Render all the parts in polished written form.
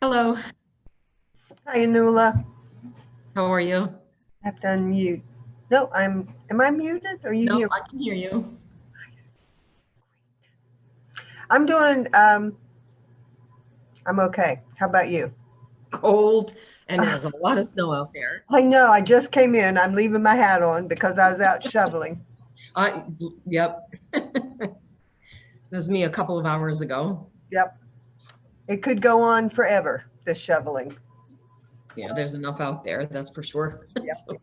Hello, Hi, Anula. how are you? I have to unmute. No, am I muted? Or are you No, here? I can hear you. I'm doing, I'm okay. How about you? Cold, and there's a lot of snow out there. I know, I just came in. I'm leaving my hat on because I was out shoveling. I, yep. That was me a couple of hours ago. Yep. It could go on forever, this shoveling. Yeah, there's enough out there, that's for sure. Yep. So,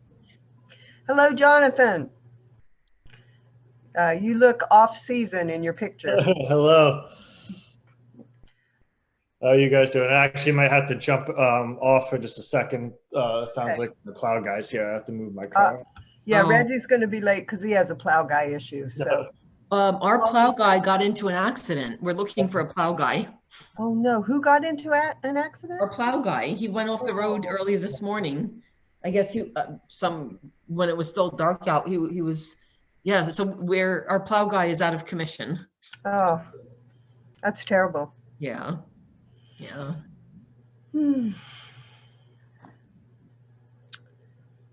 Hello, Jonathan. You look off season in your picture. Hello. How are you guys doing? I actually might have to jump off for just a second. Sounds Okay. like the plow guy's here. I have to move my car. Yeah, Oh. Reggie's going to be late because he has a plow guy issue. So, our plow guy got into an accident. We're looking for a plow guy. oh no, who got into an accident? Our plow guy, he went off the road early this morning. I guess when it was still dark out, he was, yeah. So our plow guy is out of commission. Oh, that's terrible. Yeah, yeah. Hmm.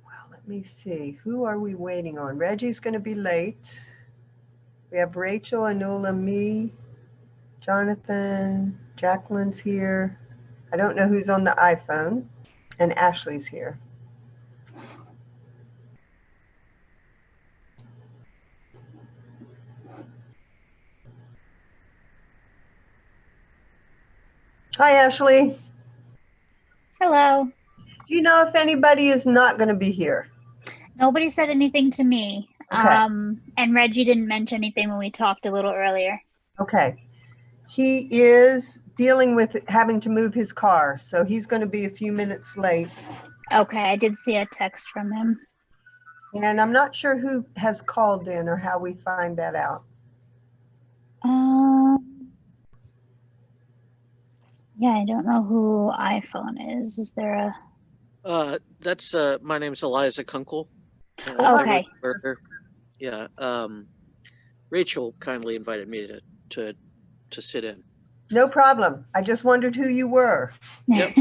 Well, let me see. Who are we waiting on? Reggie's going to be late. We have Rachel, Anula, me, Jonathan, Jacqueline's here. I don't know who's on the iPhone. And Ashley's here. Hi, Ashley. Hello. Do you know if anybody is not going to be here? Nobody said anything to me. Okay. And Reggie didn't mention anything when we talked a little earlier. Okay. He is dealing with having to move his car, so he's going to be a few minutes late. Okay, I did see a text from him. And I'm not sure who has called in or how we find that out. Yeah, I don't know who iPhone is. Is there a... That's my name's Eliza Kunkel. Okay. Yeah. Rachel kindly invited me to sit in. No problem. I just wondered who you were. Yep.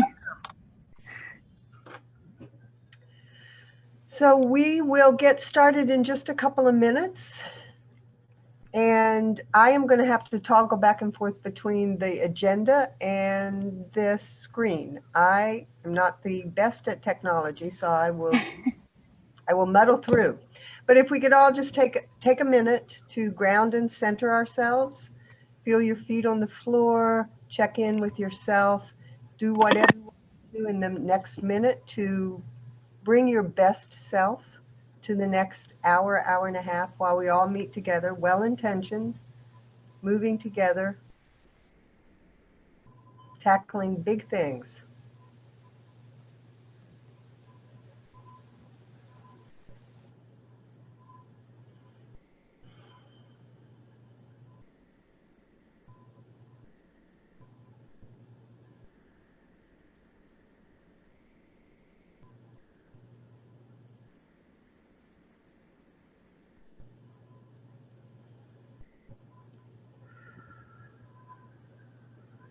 So we will get started in just a couple of minutes. And I am going to have to toggle back and forth between the agenda and this screen. I am not the best at technology, so I will muddle through. But if we could all just take a minute to ground and center ourselves, feel your feet on the floor, check in with yourself, do whatever you want to do in the next minute to bring your best self to the next hour, hour and a half while we all meet together, well-intentioned, moving together, tackling big things.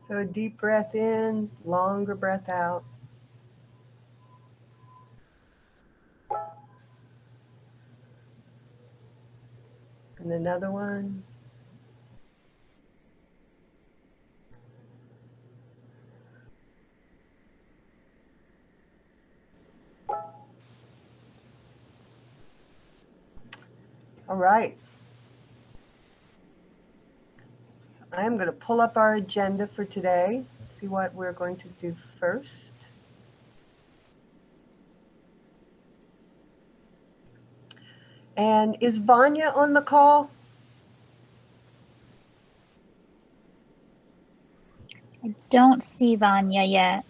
So a deep breath in, longer breath out. And another one. All right. I am going to pull up our agenda for today, see what we're going to do first. And is Vanya on the call? I don't see Vanya yet.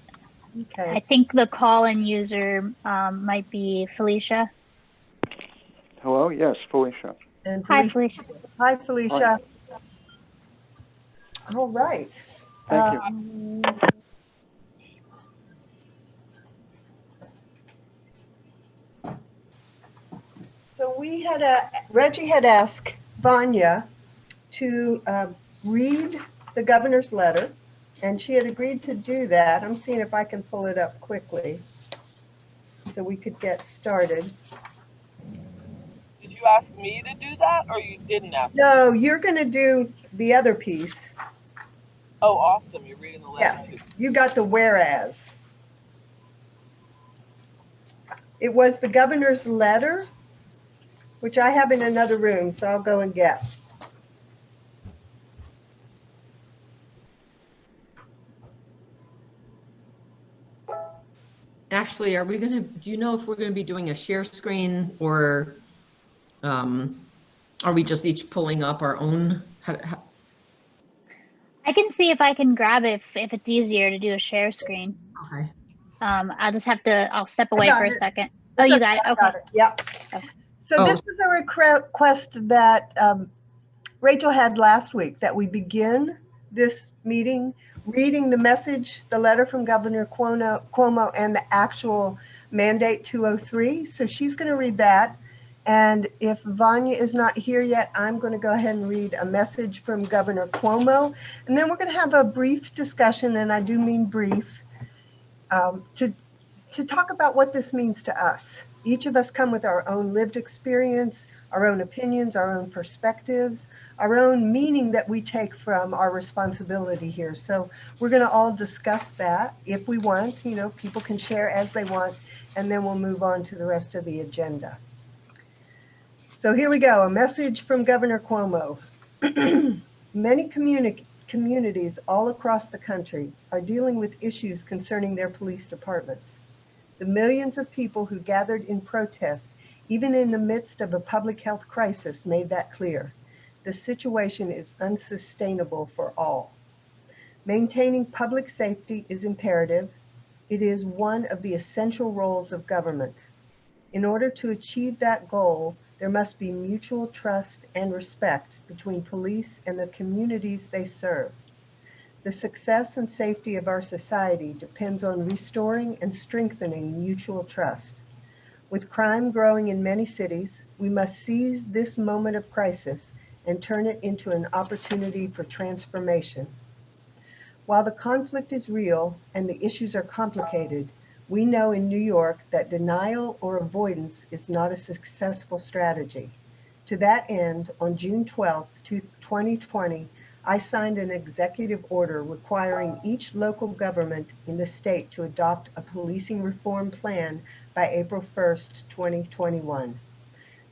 Okay. I think the call-in user might be Felicia. Hello, yes, Felicia. And Hi, Felicia. Hi, Felicia. Hi. All right. Thank you. So Reggie had asked Vanya to read the governor's letter And she had agreed to do that. I'm seeing if I can pull it up quickly so we could get started. Did you ask me to do that, or you didn't ask me? No, you're going to do the other piece. Oh, awesome. You're reading the letter Yes, too. you got the whereas. It was the governor's letter, which I have in another room, so I'll go and get. Ashley, are we gonna, do you know if we're gonna be doing a share screen or are we just each pulling up our own? I can see if I can grab it if it's easier to do a share screen. Okay. I'll just have to, I'll step I away got for a it. second. Oh, That's you okay, got it? I Okay. got it. Yep. Okay. So Oh. this is a request that Rachel had last week, that we begin this meeting reading the message, the letter from Governor Cuomo and the actual mandate 203. So she's going to read that. And if Vanya is not here yet, I'm going to go ahead and read a message from Governor Cuomo. And then we're going to have a brief discussion, and I do mean brief, to talk about what this means to us. Each of us come with our own lived experience, our own opinions, our own perspectives, our own meaning that we take from our responsibility here. So we're going to all discuss that if we want. You know, people can share as they want, and then we'll move on to the rest of the agenda. So here we go, a message from Governor Cuomo. Many communities all across the country are dealing with issues concerning their police departments. The millions of people who gathered in protest, even in the midst of a public health crisis, made that clear. The situation is unsustainable for all. Maintaining public safety is imperative. It is one of the essential roles of government. In order to achieve that goal, there must be mutual trust and respect between police and the communities they serve. The success and safety of our society depends on restoring and strengthening mutual trust. With crime growing in many cities, we must seize this moment of crisis and turn it into an opportunity for transformation. While the conflict is real and the issues are complicated, we know in New York that denial or avoidance is not a successful strategy. To that end, on June 12, 2020, I signed an executive order requiring each local government in the state to adopt a policing reform plan by April 1st, 2021.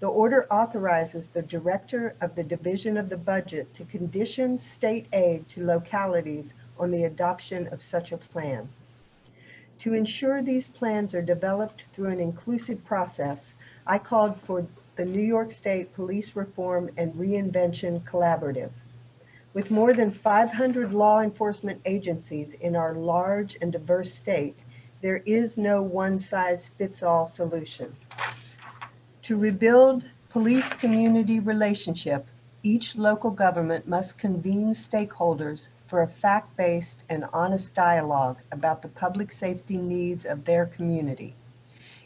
The order authorizes the director of the Division of the Budget to condition state aid to localities on the adoption of such a plan. To ensure these plans are developed through an inclusive process, I called for the New York State Police Reform and Reinvention Collaborative. With more than 500 law enforcement agencies in our large and diverse state, there is no one-size-fits-all solution. To rebuild police-community relationship, each local government must convene stakeholders for a fact-based and honest dialogue about the public safety needs of their community.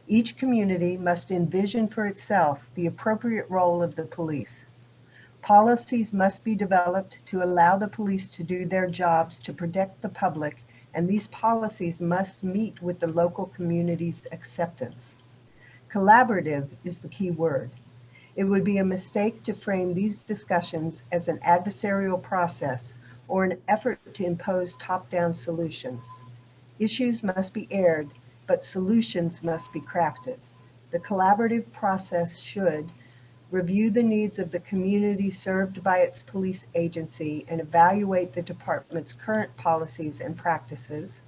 Each community must envision for itself the appropriate role of the police. Policies must be developed to allow the police to do their jobs to protect the public, and these policies must meet with the local community's acceptance. Collaborative is the key word. It would be a mistake to frame these discussions as an adversarial process or an effort to impose top-down solutions. Issues must be aired, but solutions must be crafted. The collaborative process should review the needs of the community served by its police agency and evaluate the department's current policies and practices,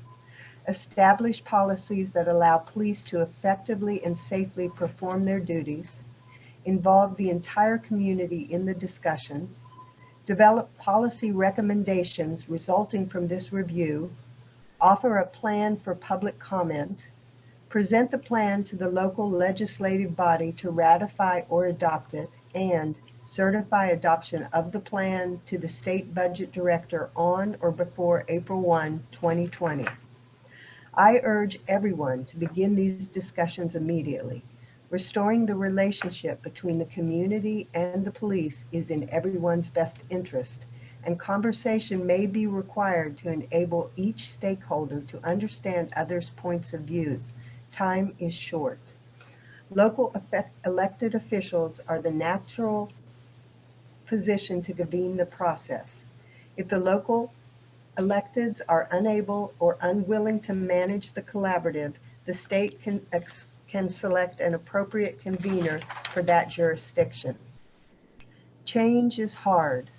establish policies that allow police to effectively and safely perform their duties, involve the entire community in the discussion, develop policy recommendations resulting from this review, offer a plan for public comment, present the plan to the local legislative body to ratify or adopt it, and certify adoption of the plan to the state budget director on or before April 1, 2020. I urge everyone to begin these discussions immediately. Restoring the relationship between the community and the police is in everyone's best interest, and conversation may be required to enable each stakeholder to understand others' points of view. Time is short. Local elected officials are the natural position to convene the process. If the local electeds are unable or unwilling to manage the collaborative, the state can select an appropriate convener for that jurisdiction. Change is hard,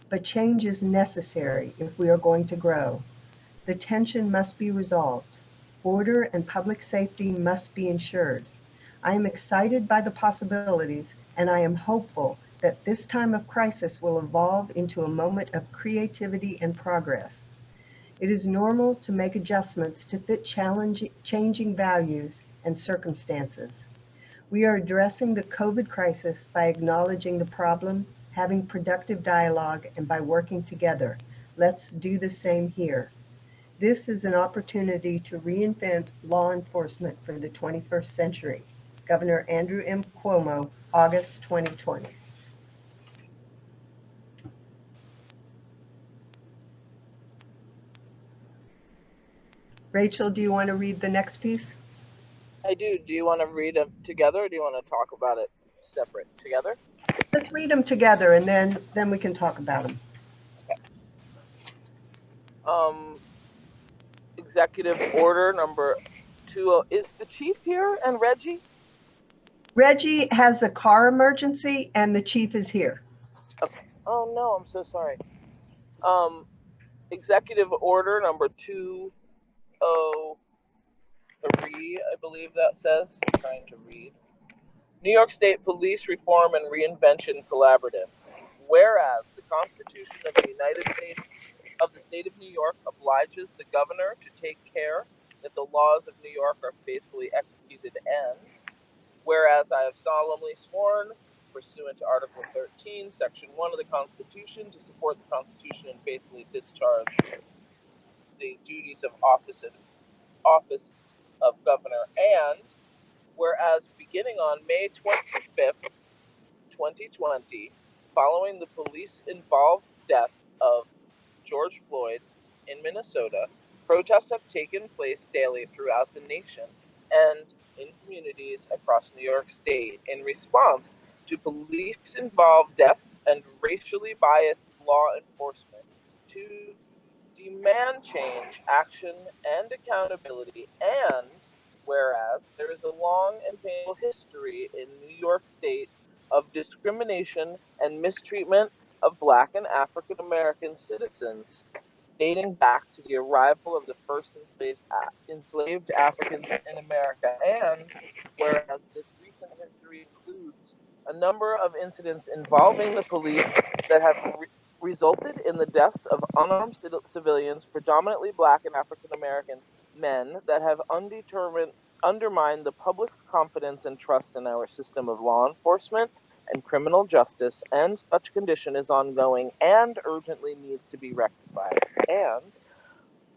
but change is necessary if we are going to grow. The tension must be resolved. Order and public safety must be ensured. I am excited by the possibilities, and I am hopeful that this time of crisis will evolve into a moment of creativity and progress. It is normal to make adjustments to fit changing values and circumstances. We are addressing the COVID crisis by acknowledging the problem, having productive dialogue, and by working together. Let's do the same here. This is an opportunity to reinvent law enforcement for the 21st century. Governor Andrew M. Cuomo, August 2020. Rachel, do you want to read the next piece? I do. Do you want to read them together, or do you want to talk about it separate? Together? Let's read them together, and then we can talk about them. Executive Order number 20. Is the chief here and Reggie? Reggie has a car emergency, and the chief is here. Okay. Oh no, I'm so sorry. Executive Order number 203, I believe that says. I'm trying to read. New York State Police Reform and Reinvention Collaborative. Whereas the Constitution of the United States of the State of New York obliges the governor to take care that the laws of New York are faithfully executed, and whereas I have solemnly sworn, pursuant to Article 13, Section 1 of the Constitution, to support the Constitution and faithfully discharge the duties of office of governor, and whereas beginning on May 25th, 2020, following the police-involved death of George Floyd in Minnesota, protests have taken place daily throughout the nation and in communities across New York State in response to police-involved deaths and racially biased law enforcement, to demand change, action, and accountability. And whereas there is a long and painful history in New York State of discrimination and mistreatment of Black and African American citizens, dating back to the arrival of the first enslaved Africans in America. And whereas this recent history includes a number of incidents involving the police that have resulted in the deaths of unarmed civilians, predominantly Black and African American men, that have undermined the public's confidence and trust in our system of law enforcement and criminal justice, and such condition is ongoing and urgently needs to be rectified. And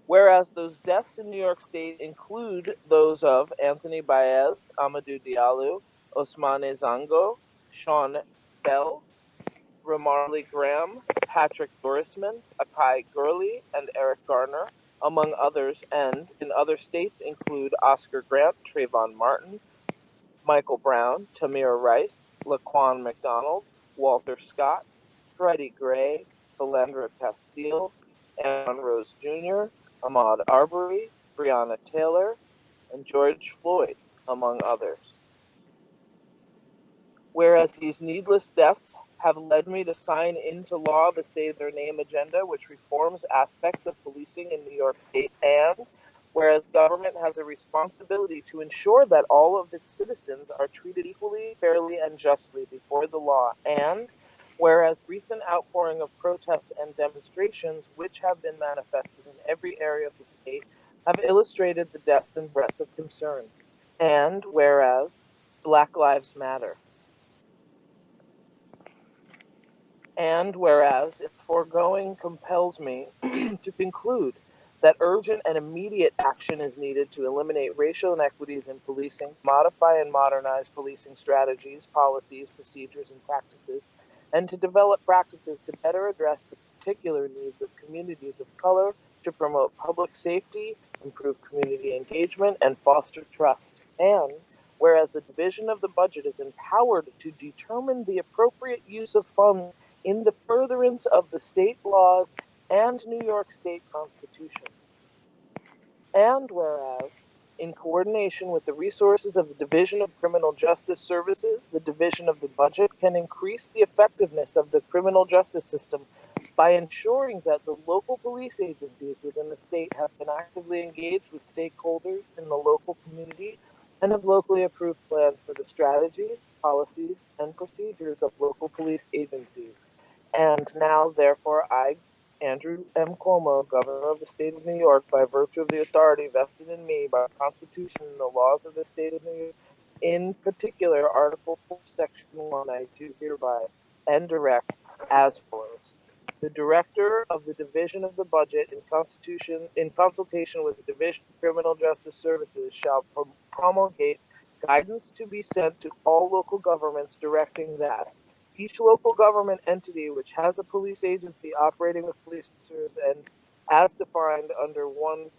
whereas those deaths in New York State include those of Anthony Baez, Amadou Diallo, Ousmane Zango, Sean Bell, Ramarley Graham, Patrick Dorisman, Akai Gurley, and Eric Garner, among others, and in other states include Oscar Grant, Trayvon Martin, Michael Brown, Tamir Rice, Laquan McDonald, Walter Scott, Freddie Gray, Philandra Castile, Aaron Rose Jr., Ahmaud Arbery, Breonna Taylor, and George Floyd, among others. Whereas these needless deaths have led me to sign into law the Save Their Name agenda, which reforms aspects of policing in New York State, and whereas government has a responsibility to ensure that all of its citizens are treated equally, fairly, and justly before the law, and whereas recent outpouring of protests and demonstrations, which have been manifested in every area of the state, have illustrated the depth and breadth of concern, and whereas Black Lives Matter. And whereas if foregoing compels me to conclude that urgent and immediate action is needed to eliminate racial inequities in policing, modify and modernize policing strategies, policies, procedures, and practices, and to develop practices to better address the particular needs of communities of color to promote public safety, improve community engagement, and foster trust. And whereas the division of the budget is empowered to determine the appropriate use of funds in the furtherance of the state laws and New York State Constitution. And whereas, in coordination with the resources of the Division of Criminal Justice Services, the Division of the Budget can increase the effectiveness of the criminal justice system by ensuring that the local police agencies within the state have been actively engaged with stakeholders in the local community and have locally approved plans for the strategies, policies, and procedures of local police agencies. And now, therefore, I, Andrew M. Cuomo, Governor of the State of New York, by virtue of the authority vested in me by the Constitution and the laws of the State of New York, in particular, Article 4, Section 1, I do hereby and direct as follows. The Director of the Division of the Budget in consultation with the Division of Criminal Justice Services, shall promulgate guidance to be sent to all local governments directing that each local government entity which has a police agency operating with police officers and as defined under 1.20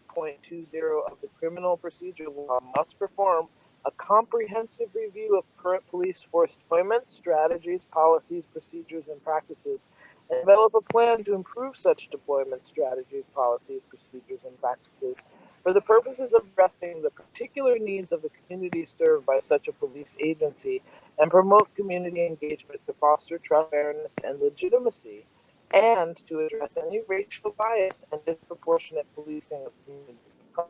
of the Criminal Procedure Law must perform a comprehensive review of current police force deployments, strategies, policies, procedures, and practices, and develop a plan to improve such deployment strategies, policies, procedures, and practices for the purposes of addressing the particular needs of the community served by such a police agency and promote community engagement to foster trust, fairness, and legitimacy, and to address any racial bias and disproportionate policing of communities of color.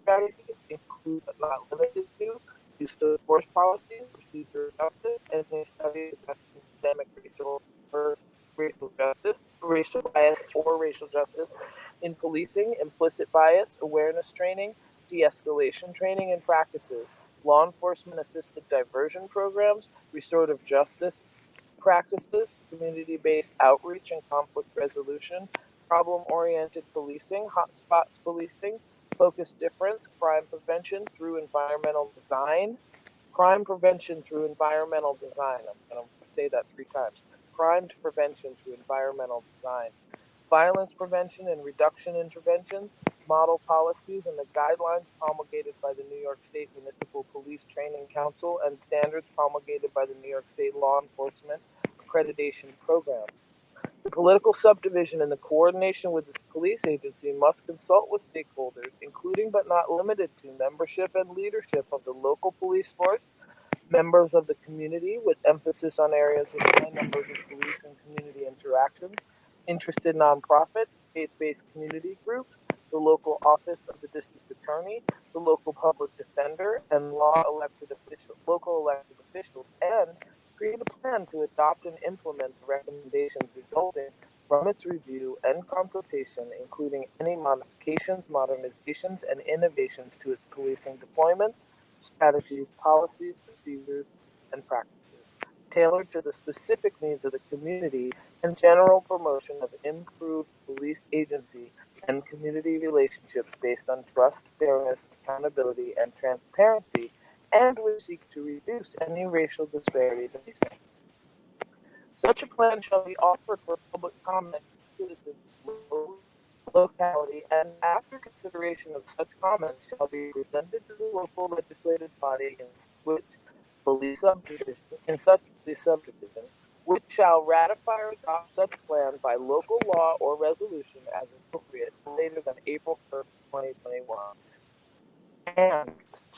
Strategies include but not limited to use of force policies, procedure justice, and a study of systemic racial bias or racial justice in policing, implicit bias, awareness training, de-escalation training and practices, law enforcement assisted diversion programs, restorative justice practices, community-based outreach and conflict resolution, problem-oriented policing, hotspots policing, focused difference, crime prevention through environmental design, crime prevention through environmental design. I'm going to say that 3 times. Crime prevention through environmental design, violence prevention and reduction interventions, model policies and the guidelines promulgated by the New York State Municipal Police Training Council and standards promulgated by the New York State Law Enforcement Accreditation Program. The political subdivision in the coordination with the police agency must consult with stakeholders, including but not limited to membership and leadership of the local police force, members of the community with emphasis on areas with high numbers of police and community interactions, interested nonprofits, faith-based community groups, the local office of the district attorney, the local public defender, and local elected officials, and create a plan to adopt and implement the recommendations resulting from its review and consultation, including any modifications, modernizations, and innovations to its policing deployment, strategies, policies, procedures, and practices, tailored to the specific needs of the community and general promotion of improved police agency and community relationships based on trust, fairness, accountability, and transparency, and which seek to reduce any racial disparities in policing. Such a plan shall be offered for public comment to citizens, locality, and after consideration of such comments shall be presented to the local legislative body in which such police subdivision, which shall ratify or adopt such plan by local law or resolution as appropriate later than April 1st, 2021. And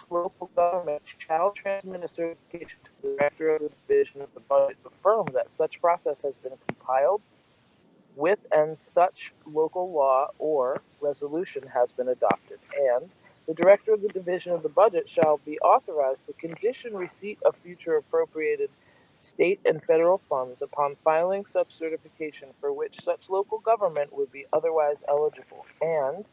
local government shall transmit a certification to the director of the division of the budget to affirm that such process has been compiled with and such local law or resolution has been adopted. And the director of the division of the budget shall be authorized to condition receipt of future appropriated state and federal funds upon filing such certification for which such local government would be otherwise eligible. And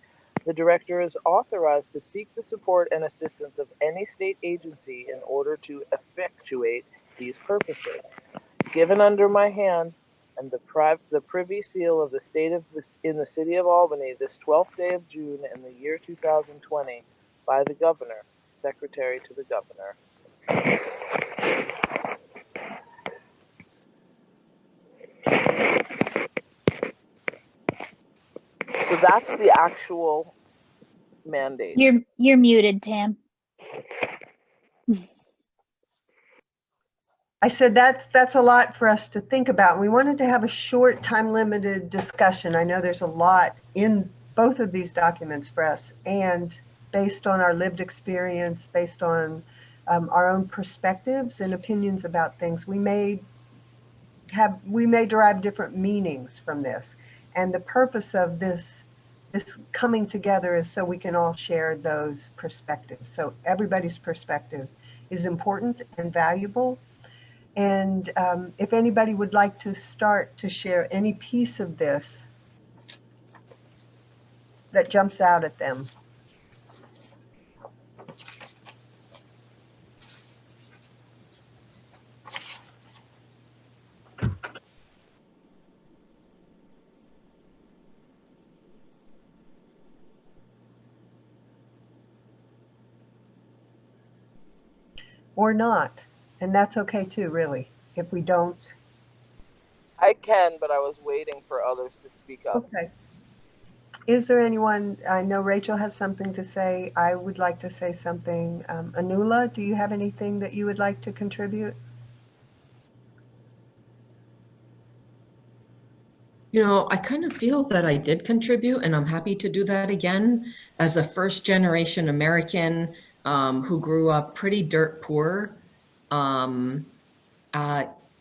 the director is authorized to seek the support and assistance of any state agency in order to effectuate these purposes. Given under my hand and the Privy Seal of the State of in the City of Albany this 12th day of June in the year 2020 by the Governor, Secretary to the Governor. So that's the actual mandate. You're muted, Tam. I said that's a lot for us to think about. We wanted to have a short, time-limited discussion. I know there's a lot in both of these documents for us, and based on our lived experience, based on our own perspectives and opinions about things, we may derive different meanings from this. And the purpose of this coming together is so we can all share those perspectives. So everybody's perspective is important and valuable. And if anybody would like to start to share any piece of this that jumps out at them. Or not. And that's okay too, really, if we don't. I can, but I was waiting for others to speak up. Okay. Is there anyone, I know Rachel has something to say. I would like to say something. Anula, do you have anything that you would like to contribute? You know, I kind of feel that I did contribute, and I'm happy to do that again as a first-generation American who grew up pretty dirt poor.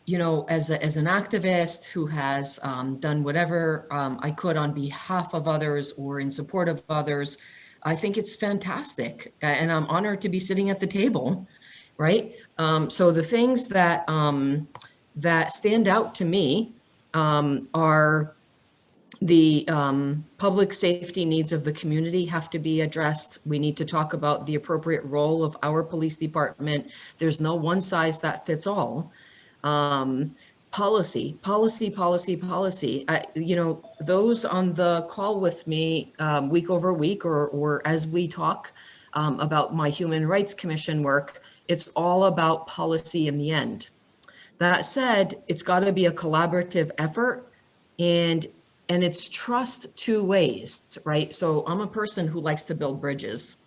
You know, as an activist who has done whatever I could on behalf of others or in support of others, I think it's fantastic, and I'm honored to be sitting at the table, right? So the things that that stand out to me are the public safety needs of the community have to be addressed. We need to talk about the appropriate role of our police department. There's no one size that fits all. Policy. You know, those on the call with me week over week or as we talk about my Human Rights Commission work, it's all about policy in the end. That said, it's got to be a collaborative effort, and it's trust two ways, right? So I'm a person who likes to build bridges,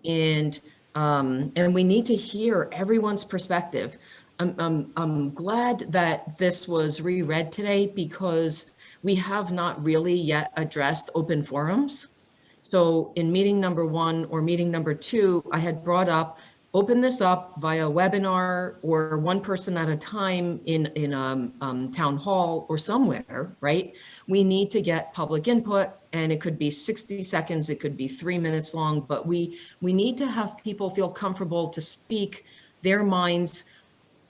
and we need to hear everyone's perspective. I'm glad that this was reread today because we have not really yet addressed open forums. So in meeting number 1 or meeting number 2, I had brought up, open this up via webinar or one person at a time in a town hall or somewhere, right? We need to get public input, and it could be 60 seconds, it could be 3 minutes long, but we need to have people feel comfortable to speak their minds.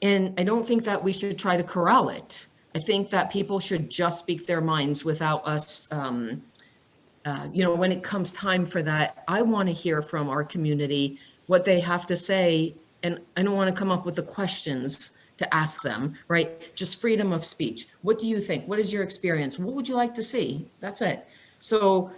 And I don't think that we should try to corral it. I think that people should just speak their minds without us, you know, when it comes time for that, I want to hear from our community what they have to say. And I don't want to come up with the questions to ask them, right? Just freedom of speech. What do you think? What is your experience? What would you like to see? That's it. So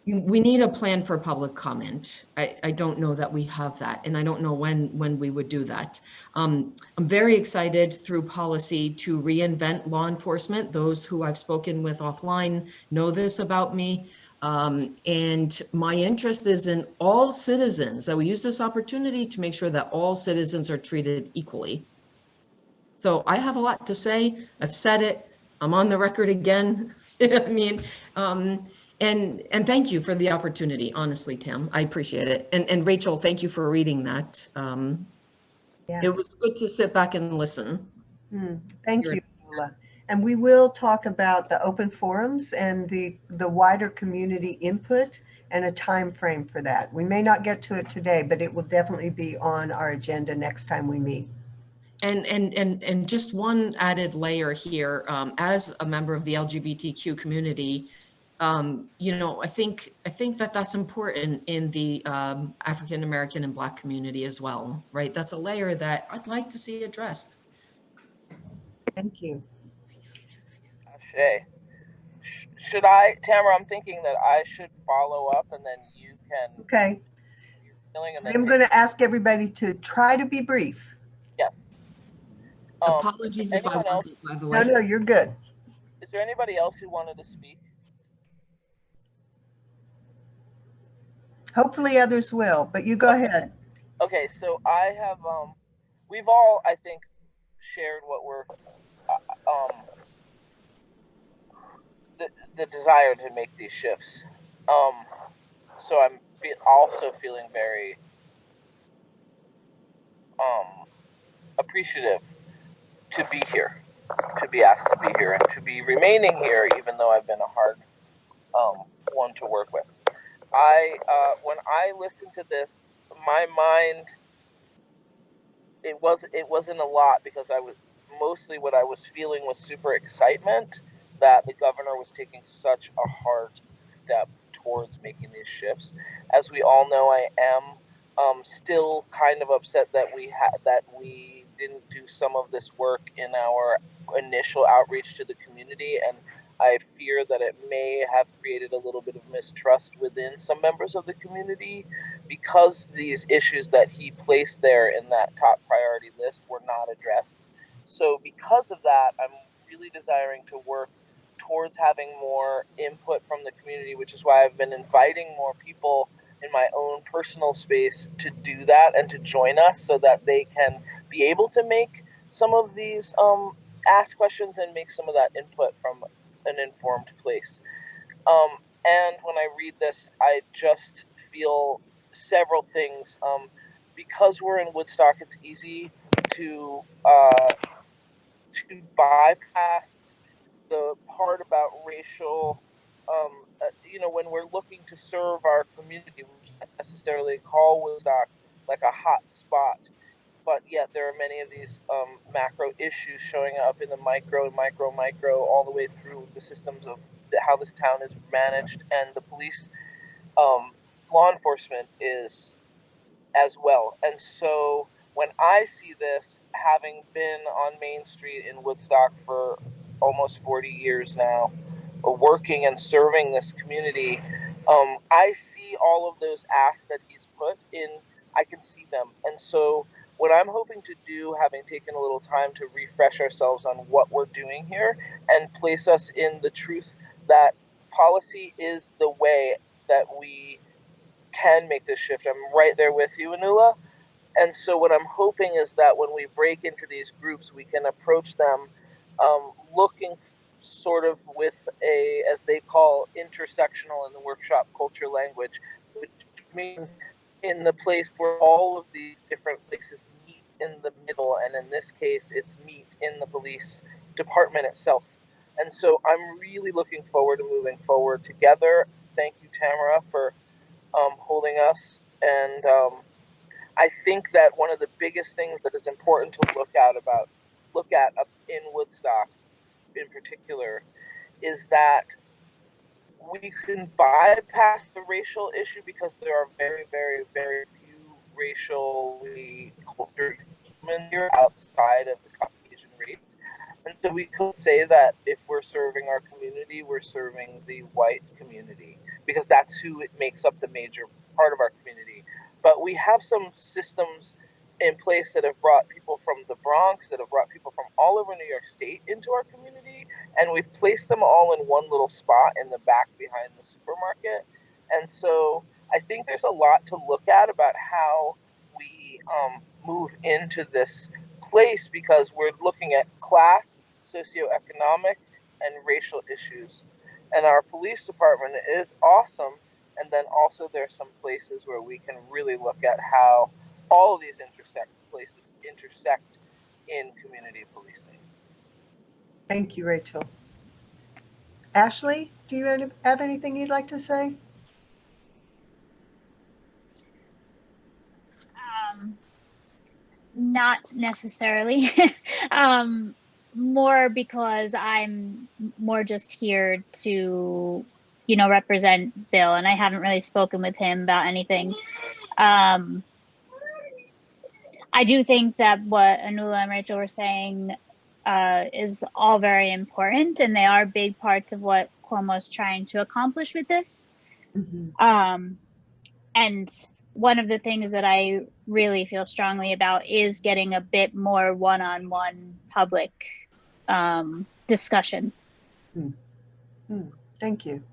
we need a plan for public comment. I don't know that we have that, and I don't know when we would do that. I'm very excited through policy to reinvent law enforcement. Those who I've spoken with offline know this about me. And my interest is in all citizens, that we use this opportunity to make sure that all citizens are treated equally. So I have a lot to say. I've said it. I'm on the record again. I mean, and thank you for the opportunity, honestly, Tim. I appreciate it. And Rachel, thank you for reading that. Yeah. It was good to sit back and listen. Thank you, Lola. And we will talk about the open forums and the wider community input and a time frame for that. We may not get to it today, but it will definitely be on our agenda next time we meet. And just one added layer here, as a member of the LGBTQ community, you know, I think that that's important in the African American and Black community as well, right? That's a layer that I'd like to see addressed. Thank you. Shay. Should I, Tamara? I'm thinking that I should follow up, and then you can. Okay. And then I'm going to ask everybody to try to be brief. Yes. Apologies if I anyone else? wasn't, by the No, way. no, you're good. Is there anybody else who wanted to speak? Hopefully others will, but you go ahead. Okay, so I have, we've all, I think, shared what we're, the desire to make these shifts. So I'm also feeling very appreciative to be here, to be asked to be here, and to be remaining here, even though I've been a hard one to work with. When I listened to this, my mind, it wasn't a lot, because I was mostly, what I was feeling was super excitement that the governor was taking such a hard step towards making these shifts. As we all know, I am still kind of upset that we didn't do some of this work in our initial outreach to the community, and I fear that it may have created a little bit of mistrust within some members of the community, because these issues that he placed there in that top priority list were not addressed. So because of that, I'm really desiring to work towards having more input from the community, which is why I've been inviting more people in my own personal space to do that and to join us, so that they can be able to make some of these ask questions and make some of that input from an informed place. And when I read this, I just feel several things. Because we're in Woodstock, it's easy to bypass the part about racial. When we're looking to serve our community, we can't necessarily call Woodstock like a hot spot, but yet there are many of these macro issues showing up in the micro, all the way through the systems of how this town is managed, and the police, law enforcement is as well. And so when I see this, having been on Main Street in Woodstock for almost 40 years now, working and serving this community, I see all of those asks that he's put in. I can see them. And so what I'm hoping to do, having taken a little time to refresh ourselves on what we're doing here and place us in the truth that policy is the way that we can make this shift. I'm right there with you, Anula. And so what I'm hoping is that when we break into these groups, we can approach them looking sort of with a, as they call, intersectional in the workshop culture language, which means in the place where all of these different places meet in the middle, and in this case, it's meet in the police department itself. And so I'm really looking forward to moving forward together. Thank you, Tamara, for holding us. And I think that one of the biggest things that is important to look at in Woodstock in particular is that we can bypass the racial issue, because there are very, very, very few racially cultured humans here outside of the Caucasian race. And so we could say that if we're serving our community, we're serving the white community, because that's who it makes up the major part of our community. But we have some systems in place that have brought people from the Bronx, that have brought people from all over New York State into our community, and we've placed them all in one little spot in the back behind the supermarket. And so I think there's a lot to look at about how we move into this place, because we're looking at class, socioeconomic, and racial issues. And our police department is awesome. And then also there's some places where we can really look at how all of these places intersect in community policing. Thank you, Rachel. Ashley, do you have anything you'd like to say? Not necessarily. More because I'm more just here to, represent Bill, and I haven't really spoken with him about anything. I do think that what Anula and Rachel were saying is all very important, and they are big parts of what Cuomo's trying to accomplish with this. And one of the things that I really feel strongly about is getting a bit more one-on-one public discussion. Thank you.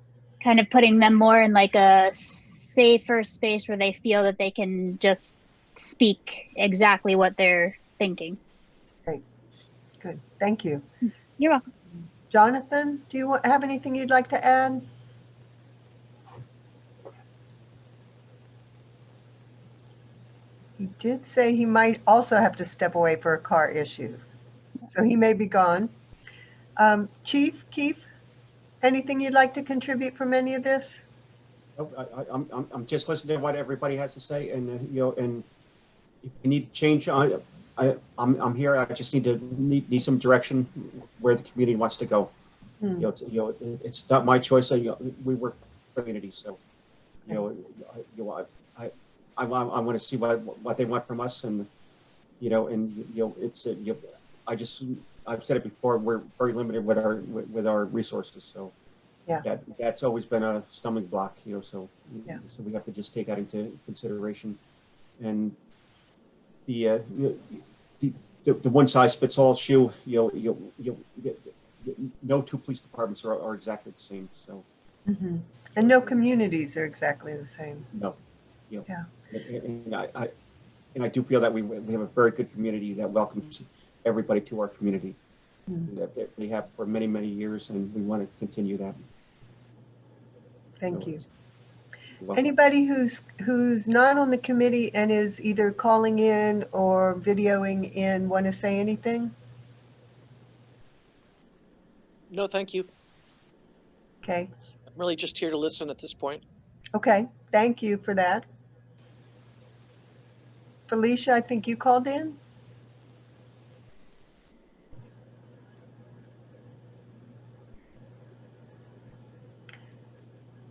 Kind of putting them more in like a safer space where they feel that they can just speak exactly what they're thinking. Great. Good. Thank you. You're welcome. Jonathan, do you have anything you'd like to add? He did say he might also have to step away for a car issue, so he may be gone. Chief Keefe, anything you'd like to contribute from any of this? I'm just listening to what everybody has to say, and and if we need to change, I'm here. I just need some direction where the community wants to go. It's not my choice. We work for community, so I want to see what they want from us, and it's I've said it before. We're very limited with our resources, so. Yeah, that's always been a stumbling block, so we have to just take that into consideration. And the one size fits all shoe, no two police departments are exactly the same. So, and no communities are exactly the same. No, and I do feel that we have a very good community that welcomes everybody to our community. That they have for many, many years, and we want to continue that. Thank you. Anybody who's not on the committee and is either calling in or videoing in want to say anything? No, thank you. Okay. I'm really just here to listen at this point. Okay, thank you for that. Felicia, I think you called in?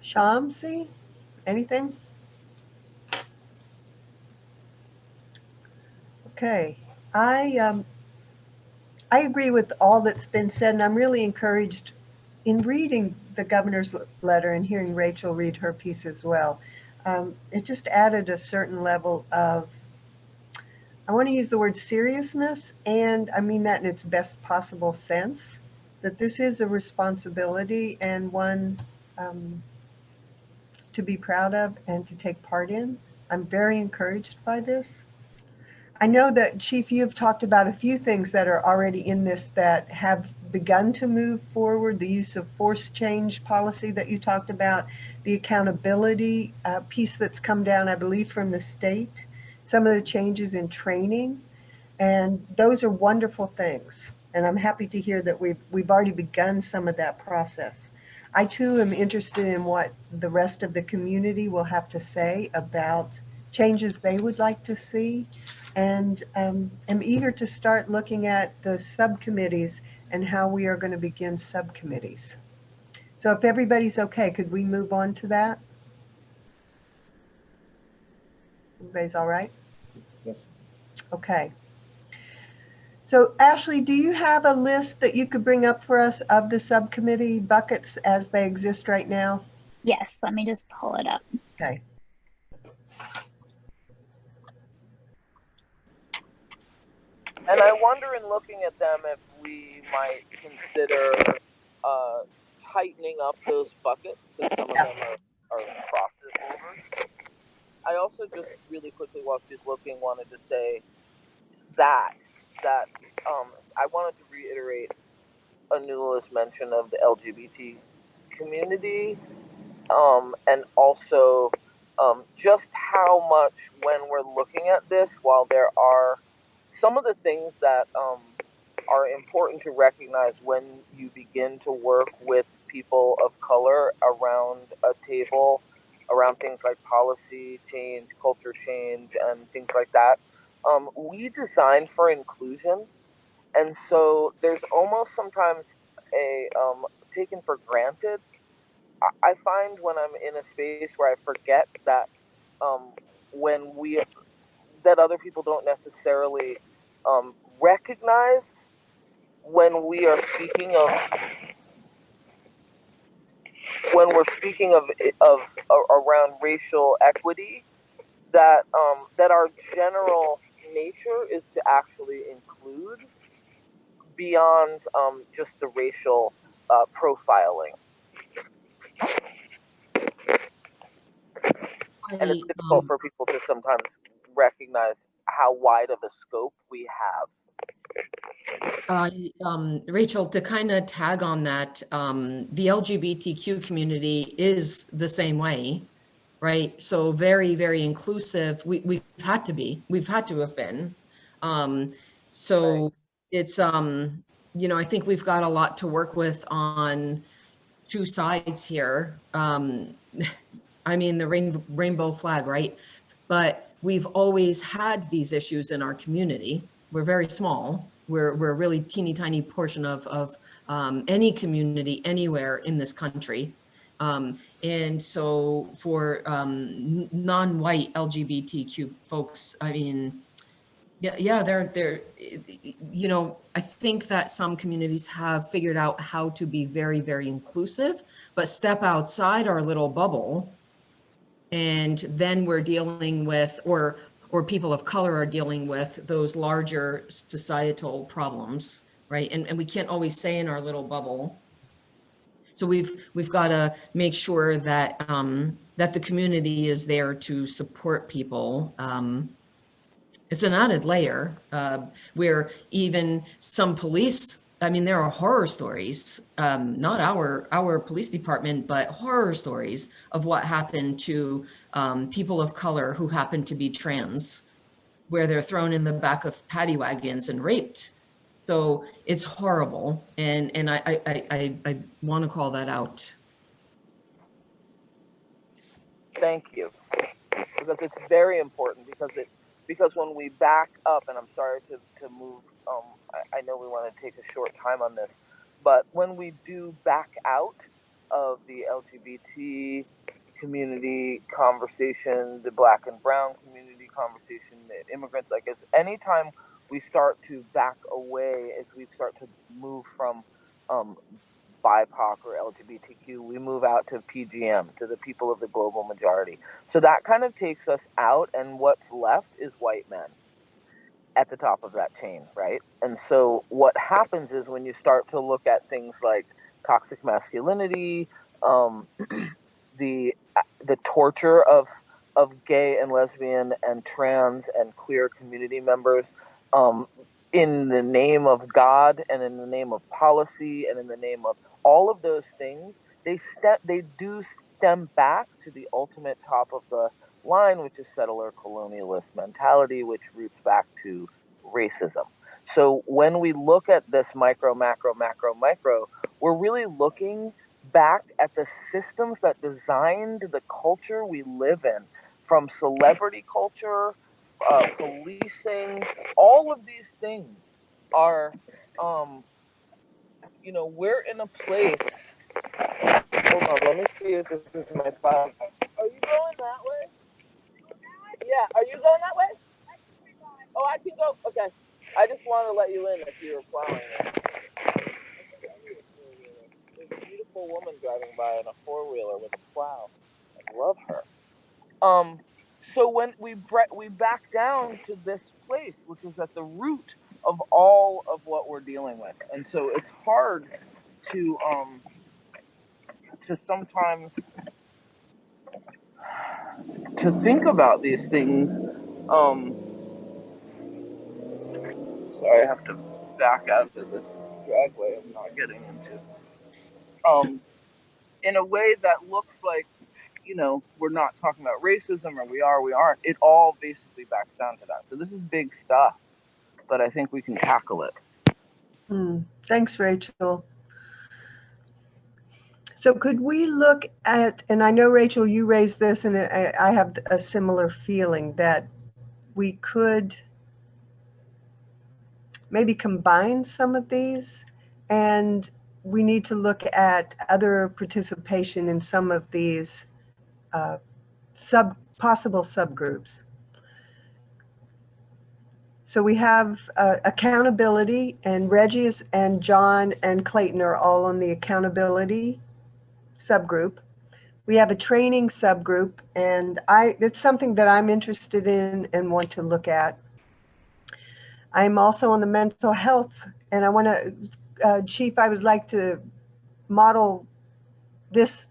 Shamsi, anything? Okay, I agree with all that's been said, and I'm really encouraged in reading the governor's letter and hearing Rachel read her piece as well. It just added a certain level of, I want to use the word seriousness, and I mean that in its best possible sense, that this is a responsibility and one to be proud of and to take part in. I'm very encouraged by this. I know that, Chief, you've talked about a few things that are already in this that have begun to move forward. The use of force change policy that you talked about, the accountability piece that's come down, I believe, from the state, some of the changes in training, and those are wonderful things. And I'm happy to hear that we've already begun some of that process. I too am interested in what the rest of the community will have to say about changes they would like to see, and am eager to start looking at the subcommittees and how we are going to begin subcommittees. So if everybody's okay, could we move on to that? Everybody's all right? Yes. Okay. So Ashley, do you have a list that you could bring up for us of the subcommittee buckets as they exist right now? Yes, let me just pull it up. Okay. And I wonder, in looking at them, if we might consider tightening up those buckets, because some of them are crosses over. I also just really quickly, while she's looking, wanted to say that I wanted to reiterate Anula's mention of the LGBT community, and also just how much, when we're looking at this, while there are some of the things that are important to recognize when you begin to work with people of color around a table, around things like policy change, culture change, and things like that, we design for inclusion. And so there's almost sometimes a taken for granted. I find when I'm in a space where I forget that that other people don't necessarily recognize when we are speaking of around racial equity, that that our general nature is to actually include beyond just the racial profiling. And it's difficult for people to sometimes recognize how wide of a scope we have. Rachel, to kind of tag on that, the LGBTQ community is the same way, right? So very, very inclusive. We've had to be. We've had to have been. So Right. it's, you know, I think we've got a lot to work with on two sides here. I mean, the rainbow flag, right? But we've always had these issues in our community. We're very small. We're a really teeny tiny portion of any community anywhere in this country. And so for non-white LGBTQ folks, I mean, yeah, they're, you know, I think that some communities have figured out how to be very, very inclusive, but step outside our little bubble. And then we're dealing with, or people of color are dealing with those larger societal problems, right? And we can't always stay in our little bubble. So we've got to make sure that that the community is there to support people. It's an added layer where even some police, I mean, there are horror stories, not our police department, but horror stories of what happened to people of color who happen to be trans, where they're thrown in the back of paddy wagons and raped. So it's horrible, and I want to call that out. Thank you, because it's very important, because when we back up, and I'm sorry to move, I know we want to take a short time on this, but when we do back out of the LGBT community conversation, the Black and brown community conversation, the immigrants, like, anytime we start to back away, as we start to move from BIPOC or LGBTQ, we move out to PGM, to the people of the global majority. So that kind of takes us out, and what's left is white men at the top of that chain, right? And so what happens is, when you start to look at things like toxic masculinity, the torture of gay and lesbian and trans and queer community members, in the name of God and in the name of policy and in the name of all of those things, they do stem back to the ultimate top of the line, which is settler colonialist mentality, which roots back to racism. So when we look at this micro, macro, macro, micro, we're really looking back at the systems that designed the culture we live in, from celebrity culture, policing. All of these things are, you know, we're in a place. Hold on, let me see if this is my file. Are you going that way? Yeah, are you going that way? Oh, I can go. Okay. I just want to let you in if you were plowing it. There's a beautiful woman driving by in a four-wheeler with a plow. I love her. So when we back down to this place, which is at the root of all of what we're dealing with, and so it's hard to sometimes to think about these things. Sorry, I have to back out of this driveway I'm not getting into. In a way that looks like, you know, we're not talking about racism, or we aren't. It all basically backs down to that. So this is big stuff, but I think we can tackle it. Thanks, Rachel. So could we look at, and I know, Rachel, you raised this, and I have a similar feeling, that we could maybe combine some of these, and we need to look at other participation in some of these possible subgroups. So we have accountability, and Reggie and John and Clayton are all on the accountability subgroup. We have a training subgroup, and it's something that I'm interested in and want to look at. I'm also on the mental health, and I want to, Chief, I would like to model this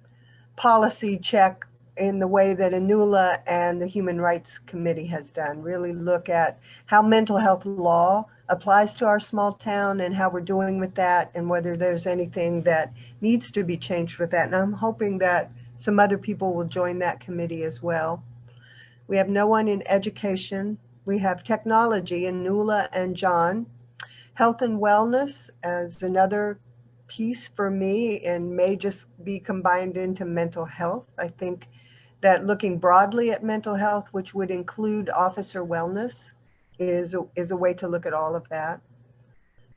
policy check in the way that Anula and the Human Rights Committee has done. Really look at how mental health law applies to our small town and how we're doing with that, and whether there's anything that needs to be changed with that. And I'm hoping that some other people will join that committee as well. We have no one in education. We have technology, Anula and John. Health and wellness as another piece for me, and may just be combined into mental health. I think that looking broadly at mental health, which would include officer wellness, is a way to look at all of that.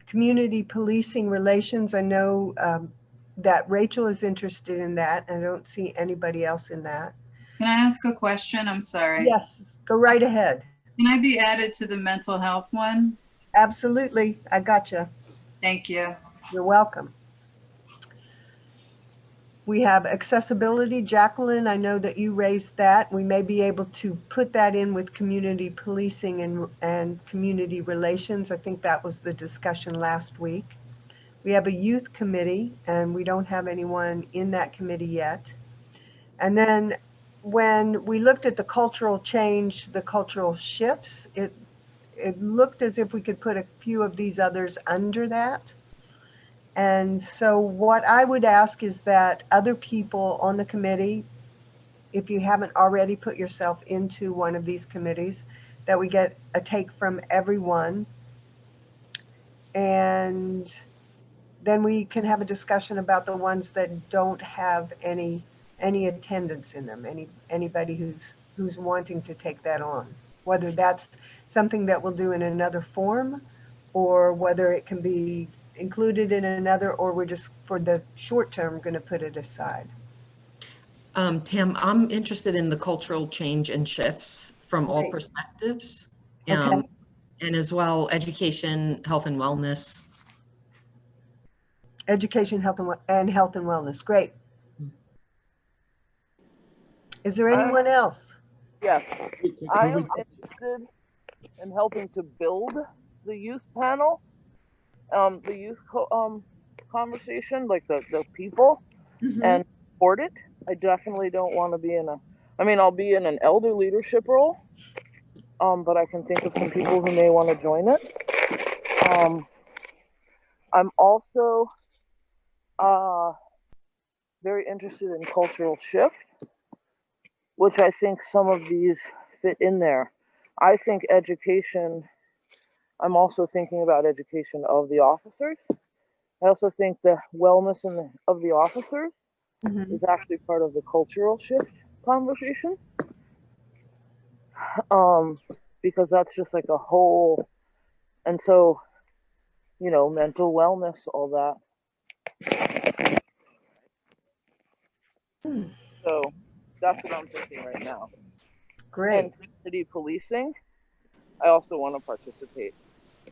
Community policing relations, I know that Rachel is interested in that. I don't see anybody else in that. Can I ask a question? I'm sorry. Yes, go right ahead. Can I be added to the mental health one? Absolutely, I gotcha. Thank you. You're welcome. We have accessibility. Jacqueline, I know that you raised that. We may be able to put that in with community policing and community relations. I think that was the discussion last week. We have a youth committee, and we don't have anyone in that committee yet. And then when we looked at the cultural change, the cultural shifts, it looked as if we could put a few of these others under that. And so what I would ask is that other people on the committee, if you haven't already put yourself into one of these committees, that we get a take from everyone. And then we can have a discussion about the ones that don't have any attendance in them, anybody who's wanting to take that on, whether that's something that we'll do in another form, or whether it can be included in another, or we're just for the short term going to put it aside. Tam, I'm interested in the cultural change and shifts from all perspectives, Okay. and as well education, health and wellness. Education, health and wellness. Great. Is there anyone else? Yes, I am interested in helping to build the youth panel, the youth conversation, like the people, and support it. I definitely don't want to be I'll be in an elder leadership role, but I can think of some people who may want to join it. I'm also very interested in cultural shift, which I think some of these fit in there. I think education, I'm also thinking about education of the officers. I also think the wellness of the officers is actually part of the cultural shift conversation. Because that's just like a whole, and so, mental wellness, all that. So that's what I'm thinking right now. Great. And community policing, I also want to participate.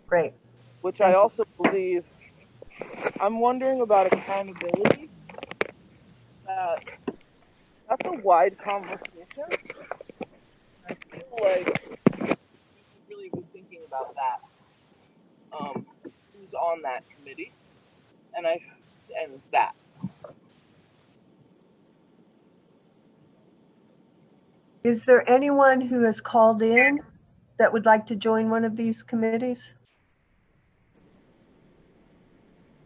Great. Which I also believe, I'm wondering about accountability. That's a wide conversation. I feel like we should really be thinking about that. Who's on that committee? And that. Is there anyone who has called in that would like to join one of these committees?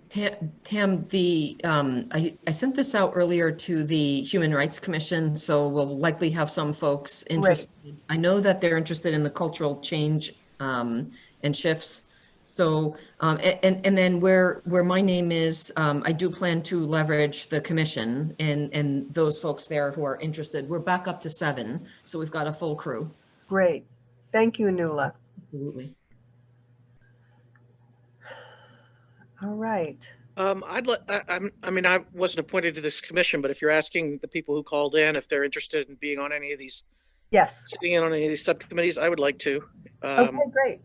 Tam, I sent this out earlier to the Human Rights Commission, so we'll likely have some folks interested. Right. I know that they're interested in the cultural change and shifts. So, and then where my name is, I do plan to leverage the commission and those folks there who are interested. We're back up to 7, so we've got a full crew. Great. Thank you, Anula. Absolutely. All right. I wasn't appointed to this commission, but if you're asking the people who called in if they're interested in being on any of these, yes, sitting in on any of these subcommittees, I would like to. Okay, great.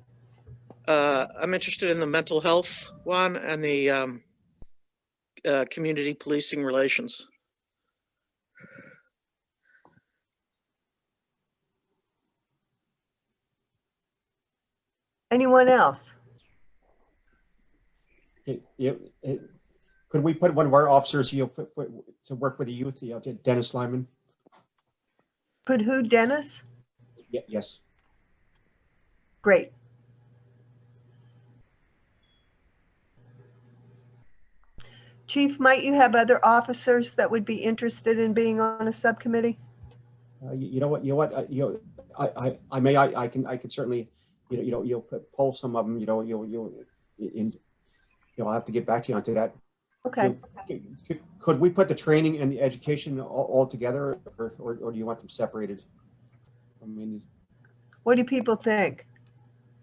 I'm interested in the mental health one and the community policing relations. Anyone else? Yeah, could we put one of our officers, to work with the youth, Dennis Lyman? Put who, Dennis? Yeah, yes. Great. Chief, might you have other officers that would be interested in being on a subcommittee? You know what, I can certainly, poll some of them, I'll have to get back to you onto that. Okay. Could we put the training and the education all together, or do you want them separated? I mean, What do people think?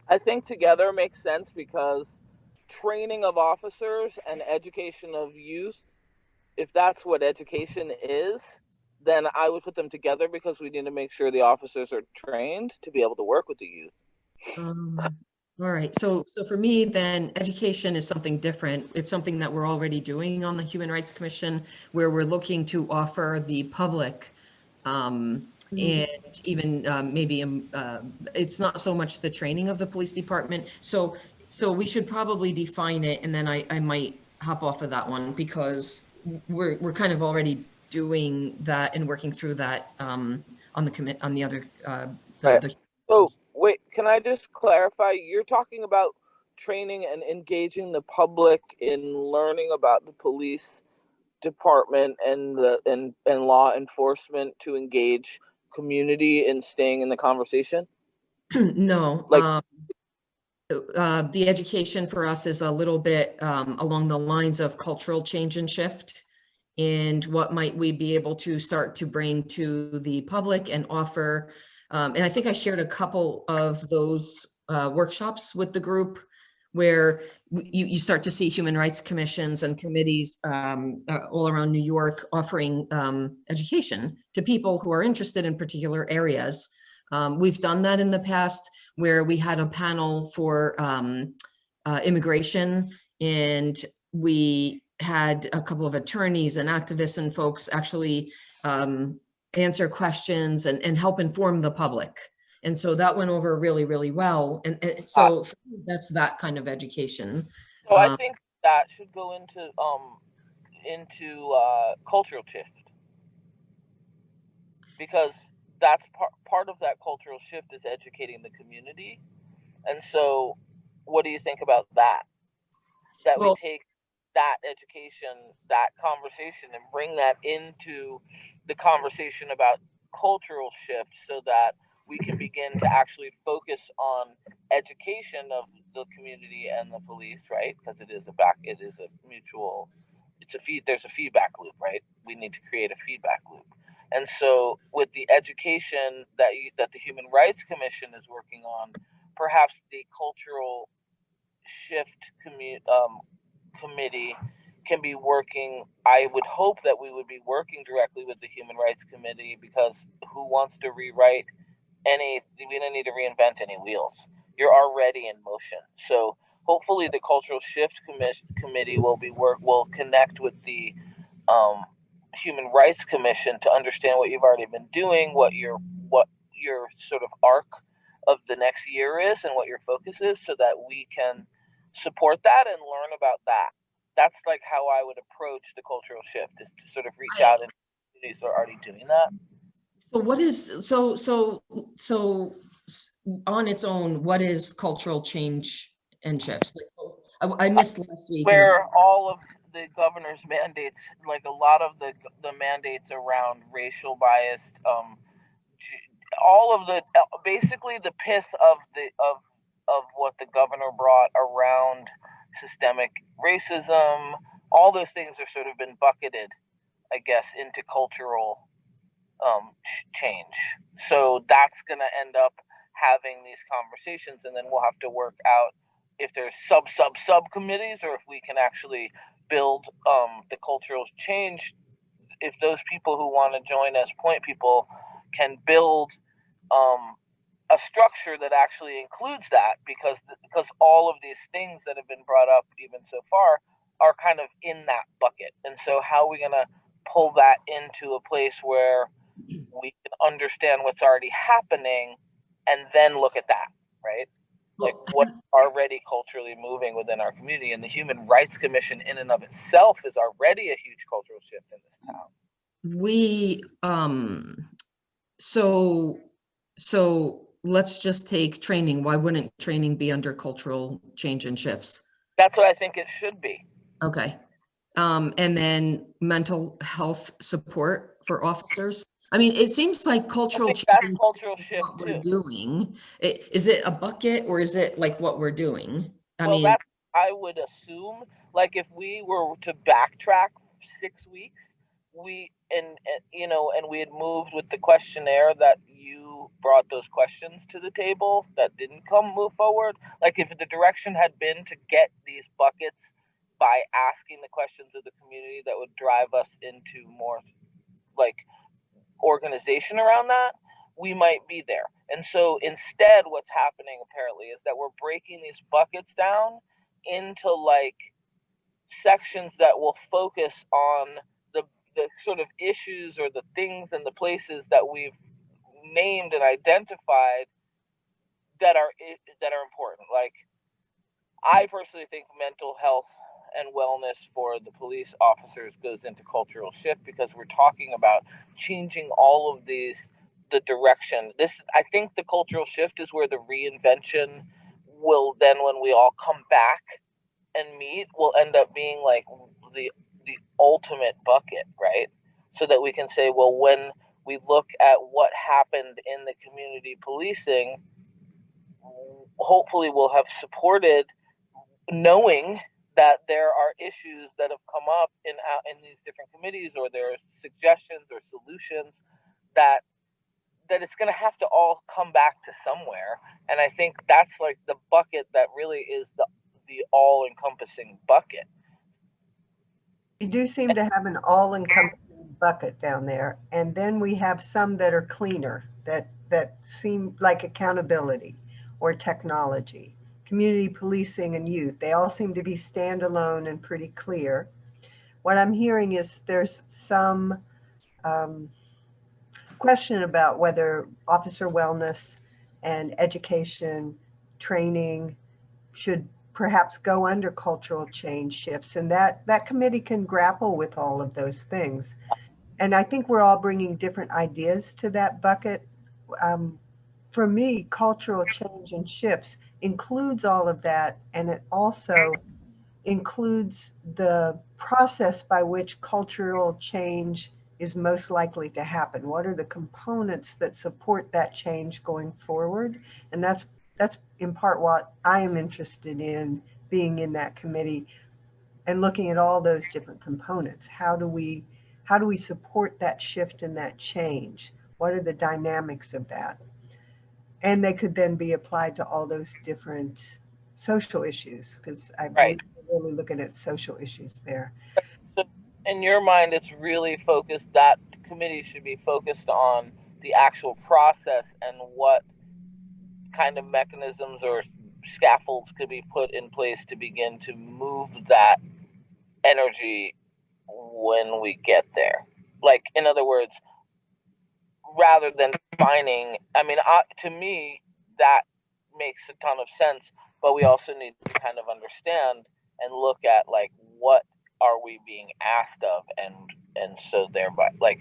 I think together makes sense because training of officers and education of youth, if that's what education is, then I would put them together because we need to make sure the officers are trained to be able to work with the youth. All right, so for me, then education is something different. It's something that we're already doing on the Human Rights Commission, where we're looking to offer the public, and even maybe it's not so much the training of the police department. So we should probably define it, and then I might hop off of that one because we're kind of already doing that and working through that on the other Right. So wait, can I just clarify? You're talking about training and engaging the public in learning about the police department and law enforcement to engage community in staying in the conversation? No, Like, the education for us is a little bit along the lines of cultural change and shift, and what might we be able to start to bring to the public and offer. And I think I shared a couple of those workshops with the group where you start to see human rights commissions and committees all around New York offering education to people who are interested in particular areas. We've done that in the past where we had a panel for immigration, and we had a couple of attorneys and activists and folks actually answer questions and help inform the public. And so that went over really, really well. And so for me, that's that kind of education. So I think that should go into cultural shift, because that's part of that cultural shift is educating the community. And so what do you think about that? That we take that education, that conversation, and bring that into the conversation about cultural shift so that we can begin to actually focus on education of the community and the police, right? Because there's a feedback loop, right? We need to create a feedback loop. And so with the education that the Human Rights Commission is working on, perhaps the cultural shift committee can be working. I would hope that we would be working directly with the Human Rights Committee, because who wants to rewrite we don't need to reinvent any wheels. You're already in motion. So hopefully the Cultural Shift Committee will connect with the Human Rights Commission to understand what you've already been doing, what your sort of arc of the next year is, and what your focus is, so that we can support that and learn about that. That's like how I would approach the cultural shift, is to sort of reach out and communities that are already doing that. So what is so on its own, what is cultural change and shifts? Like, I missed last week. Where all of the governor's mandates, like a lot of the mandates around racial bias, all of the basically the pith of what the governor brought around systemic racism, all those things are sort of been bucketed, I guess, into cultural change. So that's going to end up having these conversations, and then we'll have to work out if there's subcommittees, or if we can actually build the cultural change. If those people who want to join as point people can build a structure that actually includes that, because all of these things that have been brought up even so far are kind of in that bucket. And so how are we going to pull that into a place where we can understand what's already happening and then look at that, right? Like what's already culturally moving within our community. And the Human Rights Commission in and of itself is already a huge cultural shift in this town. We so let's just take training. Why wouldn't training be under cultural change and shifts? That's what I think it should be. Okay. And then mental health support for officers. I mean, it seems like cultural change That's cultural shift what we're too. doing. Is it a bucket or is it like what we're doing? I mean, that's, I would assume, like if we were to backtrack 6 weeks, we and we had moved with the questionnaire that you brought those questions to the table that didn't move forward. Like if the direction had been to get these buckets by asking the questions of the community that would drive us into more like organization around that, we might be there. And so instead what's happening apparently is that we're breaking these buckets down into like sections that will focus on the sort of issues or the things and the places that we've named and identified that are important. Like I personally think mental health and wellness for the police officers goes into cultural shift, because we're talking about changing all of the direction. I think the cultural shift is where the reinvention will then, when we all come back and meet, will end up being like the ultimate bucket, right? So that we can say, well, when we look at what happened in the community policing, hopefully we'll have supported, knowing that there are issues that have come up in these different committees, or there are suggestions or solutions that it's going to have to all come back to somewhere. And I think that's like the bucket that really is the all-encompassing bucket. We do seem to have an all-encompassing bucket down there, and then we have some that are cleaner, that seem like accountability or technology, community policing, and youth. They all seem to be standalone and pretty clear. What I'm hearing is there's some question about whether officer wellness and education training should perhaps go under cultural change shifts, and that committee can grapple with all of those things. And I think we're all bringing different ideas to that bucket. For me, cultural change and shifts includes all of that, and it also includes the process by which cultural change is most likely to happen. What are the components that support that change going forward? And that's in part what I am interested in, being in that committee and looking at all those different components. How do we support that shift and that change? What are the dynamics of that? And they could then be applied to all those different social issues, because I believe we're really looking at social issues there. So in your mind, it's really focused, that committee should be focused on the actual process and what kind of mechanisms or scaffolds could be put in place to begin to move that energy when we get there. Like, in other words, rather than defining, I mean, to me, that makes a ton of sense, but we also need to kind of understand and look at, like, what are we being asked of, and so thereby, like,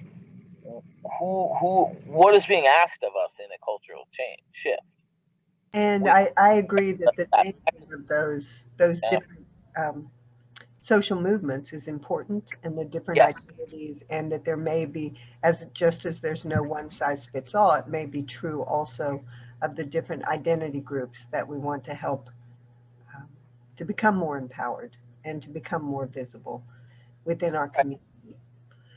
what is being asked of us in a cultural change shift. And I agree that the naming of those different social movements is important, and the different identities, and that there may be, just as there's no one size fits all, it may be true also of the different identity groups that we want to help to become more empowered and to become more visible within our community.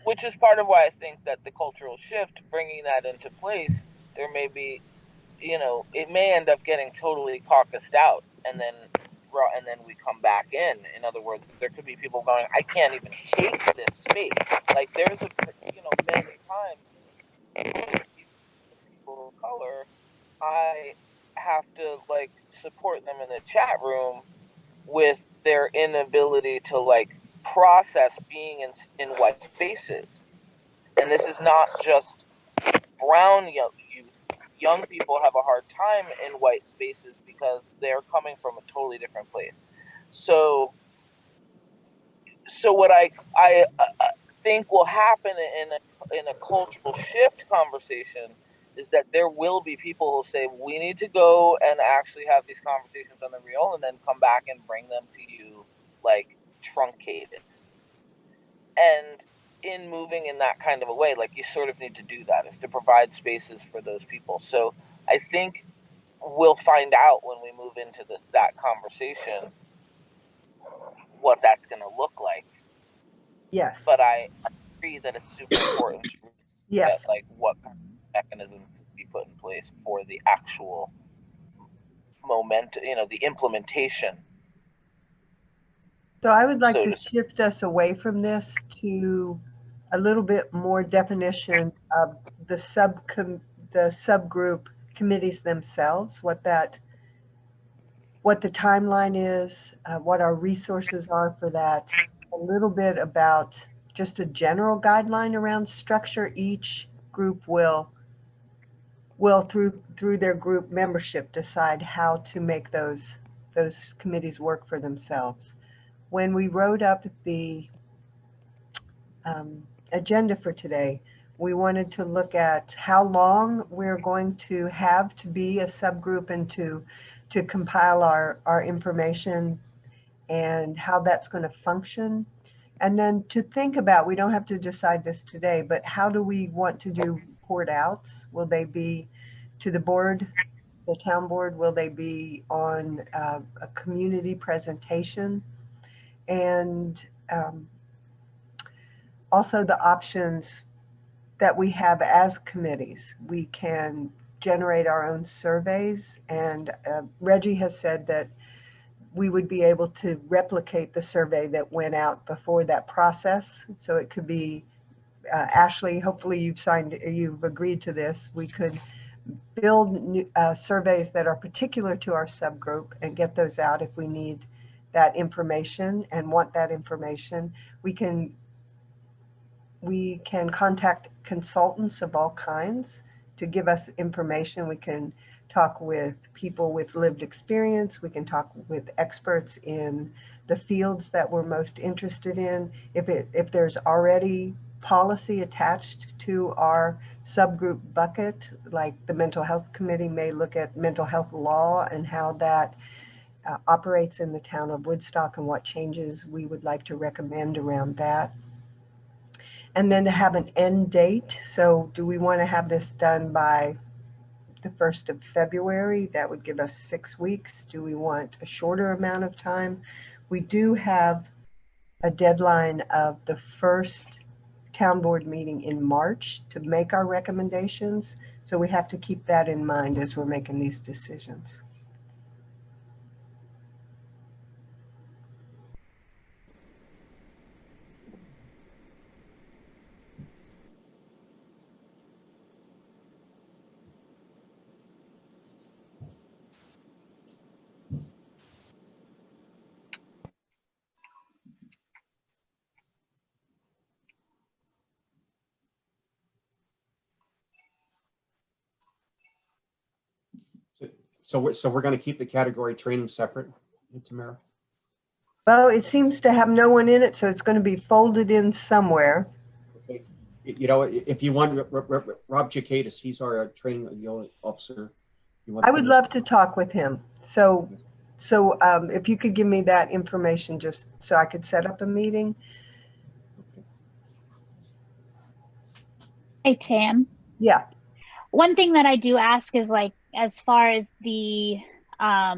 Which is part of why I think that the cultural shift, bringing that into place, there may be, it may end up getting totally caucused out, and then we come back in. In other words, there could be people going, I can't even take this space. Like, there's many times people of color, I support them in the chat room with their inability to like process being in white spaces. And this is not just brown youth. Young people have a hard time in white spaces because they're coming from a totally different place. So what I think will happen in a cultural shift conversation is that there will be people who say, we need to go and actually have these conversations on the real and then come back and bring them to you like truncated. And in moving in that kind of a way, like you sort of need to do that, is to provide spaces for those people. So I think we'll find out when we move into that conversation what that's going to look like. Yes. But I agree that it's super important to yes. get like what mechanisms to be put in place for the actual momentum, the implementation. So I would like to shift us away from this to a little bit more definition of the subgroup committees themselves, what the timeline is, what our resources are for that, a little bit about just a general guideline around structure. Each group will through their group membership decide how to make those committees work for themselves. When we wrote up the agenda for today, we wanted to look at how long we're going to have to be a subgroup and to compile our information and how that's going to function. And then to think about, we don't have to decide this today, but how do we want to do report outs? Will they be to the board, the town board? Will they be on a community presentation? And also the options that we have as committees. We can generate our own surveys, and Reggie has said that we would be able to replicate the survey that went out before that process. So it could be, Ashley, hopefully you've agreed to this. We could build new, surveys that are particular to our subgroup and get those out if we need that information and want that information. We can contact consultants of all kinds to give us information. We can talk with people with lived experience. We can talk with experts in the fields that we're most interested in. If there's already policy attached to our subgroup bucket, like the mental health committee may look at mental health law and how that operates in the town of Woodstock and what changes we would like to recommend around that. And then to have an end date. So do we want to have this done by the 1st of February? That would give us 6 weeks. Do we want a shorter amount of time? We do have a deadline of the first town board meeting in March to make our recommendations. So we have to keep that in mind as we're making these decisions. So we're going to keep the category training separate, Tamara? Well, it seems to have no one in it, so it's going to be folded in somewhere. Okay. If you want, Rob Giacadis, he's our training officer. I would love to talk with him. So if you could give me that information just so I could set up a meeting. Hey, Tam. Yeah. One thing that I do ask is, like, as far as the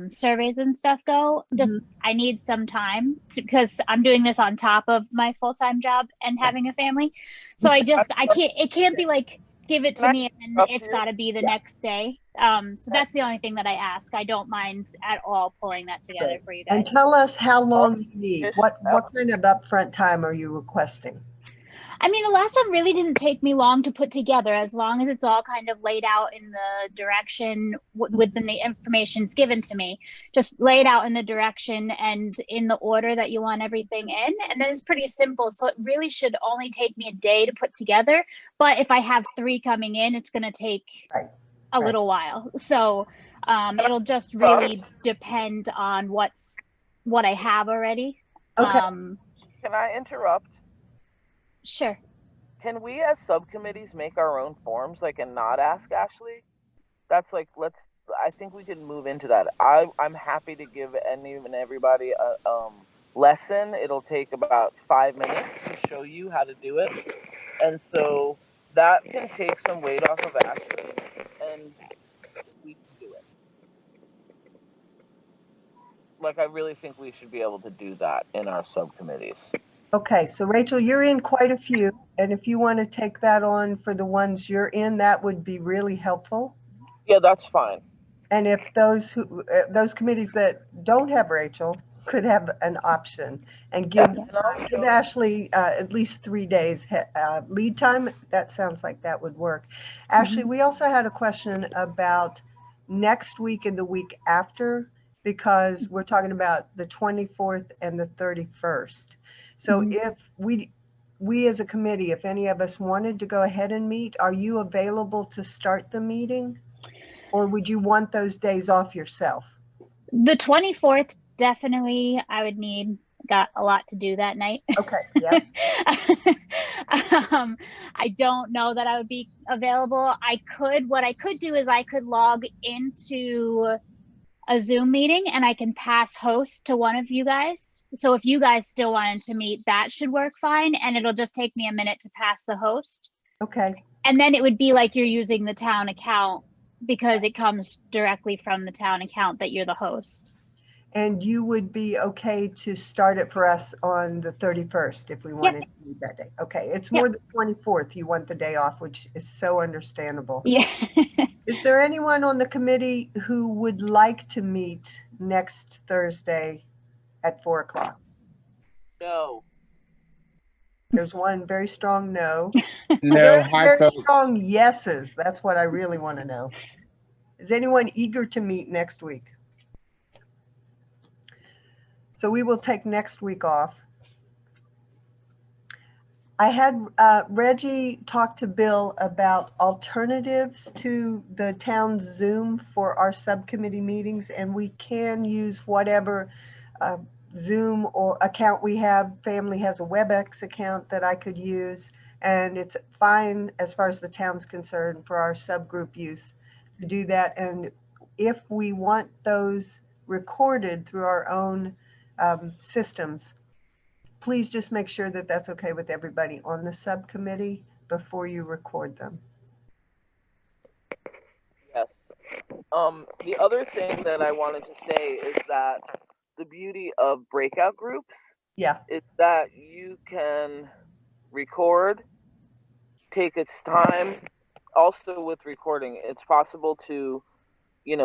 surveys and stuff go, just I need some time because I'm doing this on top of my full-time job and having a family. So it can't be like, give it to me and it's got to be the next day. So that's the only thing that I ask. I don't mind at all pulling that together for you guys. And tell us how long you need. What kind of upfront time are you requesting? I mean, the last one really didn't take me long to put together, as long as it's all kind of laid out in the direction with the information's given to me. Just lay it out in the direction and in the order that you want everything in. And then it's pretty simple. So it really should only take me a day to put together. But if I have 3 coming in, it's going to take a little while. So it'll just really depend on what I have already. Okay. Can I interrupt? Sure. Can we as subcommittees make our own forms, like, and not ask Ashley? That's like, I think we can move into that. I'm happy to give any and everybody a lesson. It'll take about 5 minutes to show you how to do it. And so that can take some weight off of Ashley, and we can do it. Like, I really think we should be able to do that in our subcommittees. Okay, so Rachel, you're in quite a few, and if you want to take that on for the ones you're in, that would be really helpful. Yeah, that's fine. And if those committees that don't have Rachel could have an option and give Ashley at least 3 days lead time, that sounds like that would work. Ashley, we also had a question about next week and the week after, because we're talking about the 24th and the 31st. So if we as a committee, if any of us wanted to go ahead and meet, are you available to start the meeting? Or would you want those days off yourself? The 24th, definitely, I would need. Got a lot to do that night. Okay, yes. I don't know that I would be available. What I could do is I could log into a Zoom meeting and I can pass host to one of you guys. So if you guys still wanted to meet, that should work fine. And it'll just take me a minute to pass the host. Okay. And then it would be like you're using the town account, because it comes directly from the town account that you're the host. And you would be okay to start it for us on the 31st if we wanted to meet that day. Okay, it's more the 24th you want the day off, which is so understandable. Yeah. Is there anyone on the committee who would like to meet next Thursday at 4 o'clock? No. There's one very strong no. No, hi very folks. strong yeses. That's what I really want to know. Is anyone eager to meet next week? So we will take next week off. I had Reggie talk to Bill about alternatives to the town's Zoom for our subcommittee meetings, and we can use whatever Zoom or account we have. Family has a WebEx account that I could use, and it's fine as far as the town's concerned for our subgroup use to do that. And if we want those recorded through our own systems, please just make sure that that's okay with everybody on the subcommittee before you record them. Yes. The other thing that I wanted to say is that the beauty of breakout groups is that you can record, take its time. Also with recording, it's possible to,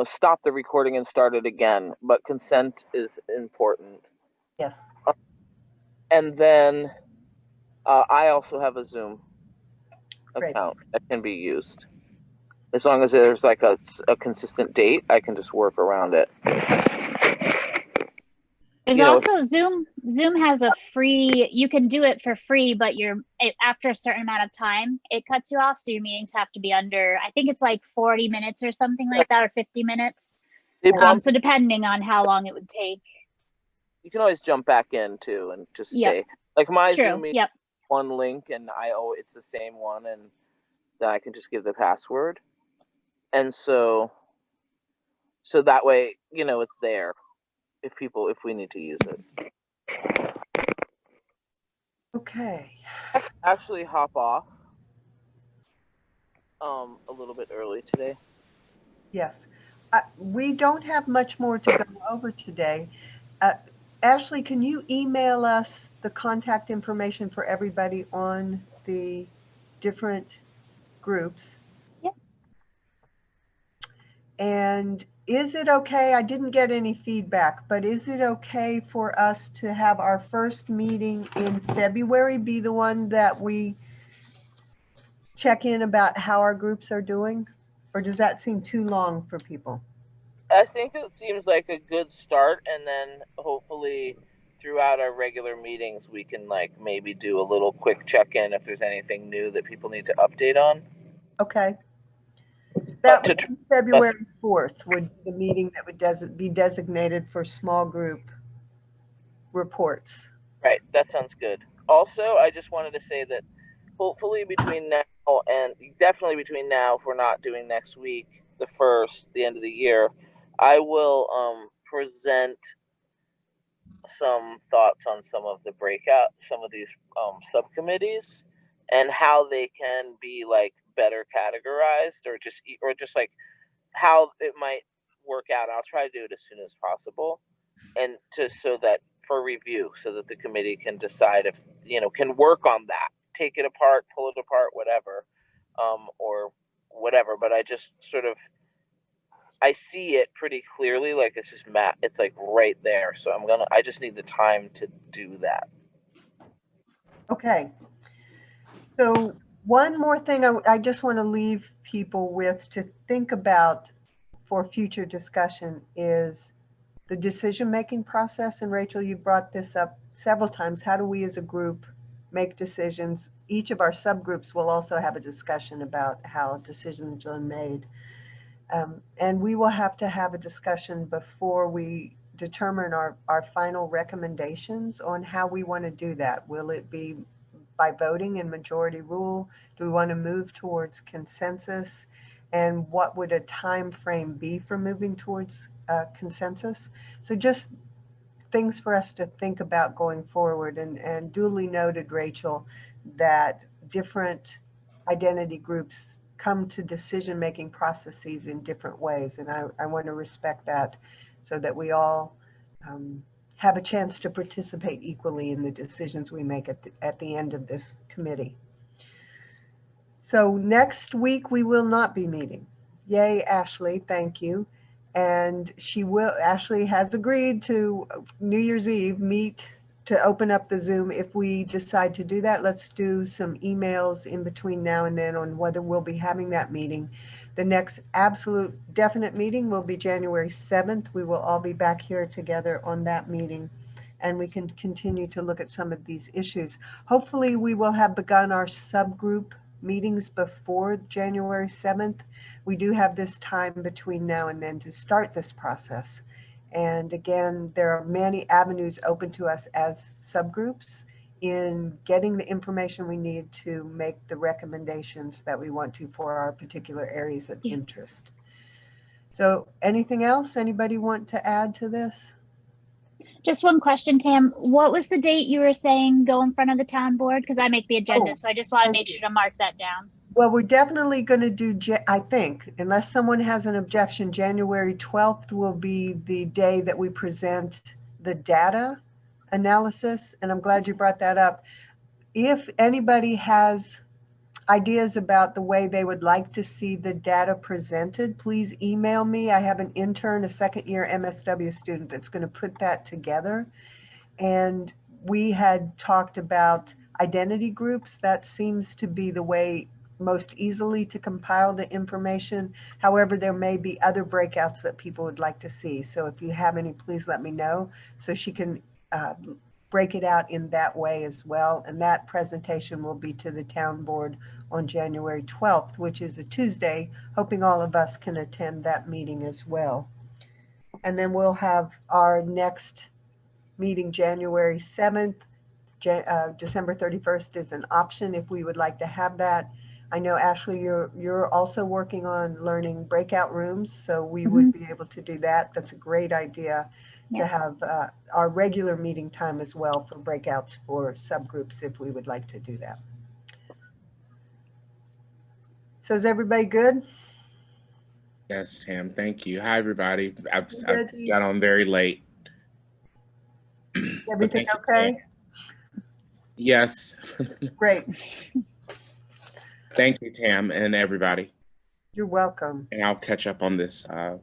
stop the recording and start it again, but consent is important. Yes. And then I also have a Zoom account that can be used. As long as there's like a consistent date, I can just work around it. There's also Zoom. Zoom has a free, you can do it for free, but after a certain amount of time, it cuts you off. So your meetings have to be under, I think it's like 40 minutes or something like that, or 50 minutes. So depending on how long it would take. You can always jump back in too and just stay. Like my Zoom meeting, one link, and it's the same one, and then I can just give the password. And so that way, it's there if we need to use it. Okay. Actually hop off a little bit early today. Yes. We don't have much more to go over today. Ashley, can you email us the contact information for everybody on the different groups? Yep. And is it okay, I didn't get any feedback, but is it okay for us to have our first meeting in February be the one that we check in about how our groups are doing? Or does that seem too long for people? I think it seems like a good start, and then hopefully throughout our regular meetings we can like maybe do a little quick check-in if there's anything new that people need to update on. Okay. But That would be February 4th would be the meeting that would be designated for small group reports. Right, that sounds good. Also, I just wanted to say that hopefully between now and definitely between now, if we're not doing next week, the end of the year, I will present some thoughts on some of these subcommittees and how they can be like better categorized or just like how it might work out. I'll try to do it as soon as possible, and so that for review, so that the committee can decide if can work on that, take it apart, pull it apart, whatever, or whatever. But I just sort of I see it pretty clearly, like it's just it's like right there. So I just need the time to do that. Okay. So one more thing I just want to leave people with to think about for future discussion is the decision-making process. And Rachel, you brought this up several times. How do we as a group make decisions? Each of our subgroups will also have a discussion about how decisions are made. And we will have to have a discussion before we determine our final recommendations on how we want to do that. Will it be by voting in majority rule? Do we want to move towards consensus? And what would a time frame be for moving towards consensus? So just things for us to think about going forward. And duly noted, Rachel, that different identity groups come to decision-making processes in different ways. And I want to respect that so that we all have a chance to participate equally in the decisions we make at the end of this committee. So next week we will not be meeting. Yay, Ashley, thank you. And Ashley has agreed to New Year's Eve meet to open up the Zoom. If we decide to do that, let's do some emails in between now and then on whether we'll be having that meeting. The next absolute definite meeting will be January 7th. We will all be back here together on that meeting, and we can continue to look at some of these issues. Hopefully we will have begun our subgroup meetings before January 7th. We do have this time between now and then to start this process. And again, there are many avenues open to us as subgroups in getting the information we need to make the recommendations that we want to for our particular areas of interest. So anything else? Anybody want to add to this? Just one question, Tam. What was the date you were saying go in front of the town board? Because I make the agenda, so I just want to make sure to mark that down. Well, we're definitely going to do, I think, unless someone has an objection, January 12th will be the day that we present the data analysis. And I'm glad you brought that up. If anybody has ideas about the way they would like to see the data presented, please email me. I have an intern, a second-year MSW student that's going to put that together. And we had talked about identity groups. That seems to be the way most easily to compile the information. However, there may be other breakouts that people would like to see. So if you have any, please let me know so she can break it out in that way as well. And that presentation will be to the town board on January 12th, which is a Tuesday, hoping all of us can attend that meeting as well. And then we'll have our next meeting January 7th. December 31st is an option if we would like to have that. I know, Ashley, you're also working on learning breakout rooms, so we would be able to do that. That's a great idea to have our regular meeting time as well for breakouts for subgroups if we would like to do that. So is everybody good? Yes, Tam, thank you. Hi, everybody. I got on very late. Everything okay? Yes. Great. Thank you, Tam, and everybody. You're welcome. And I'll catch up on this, on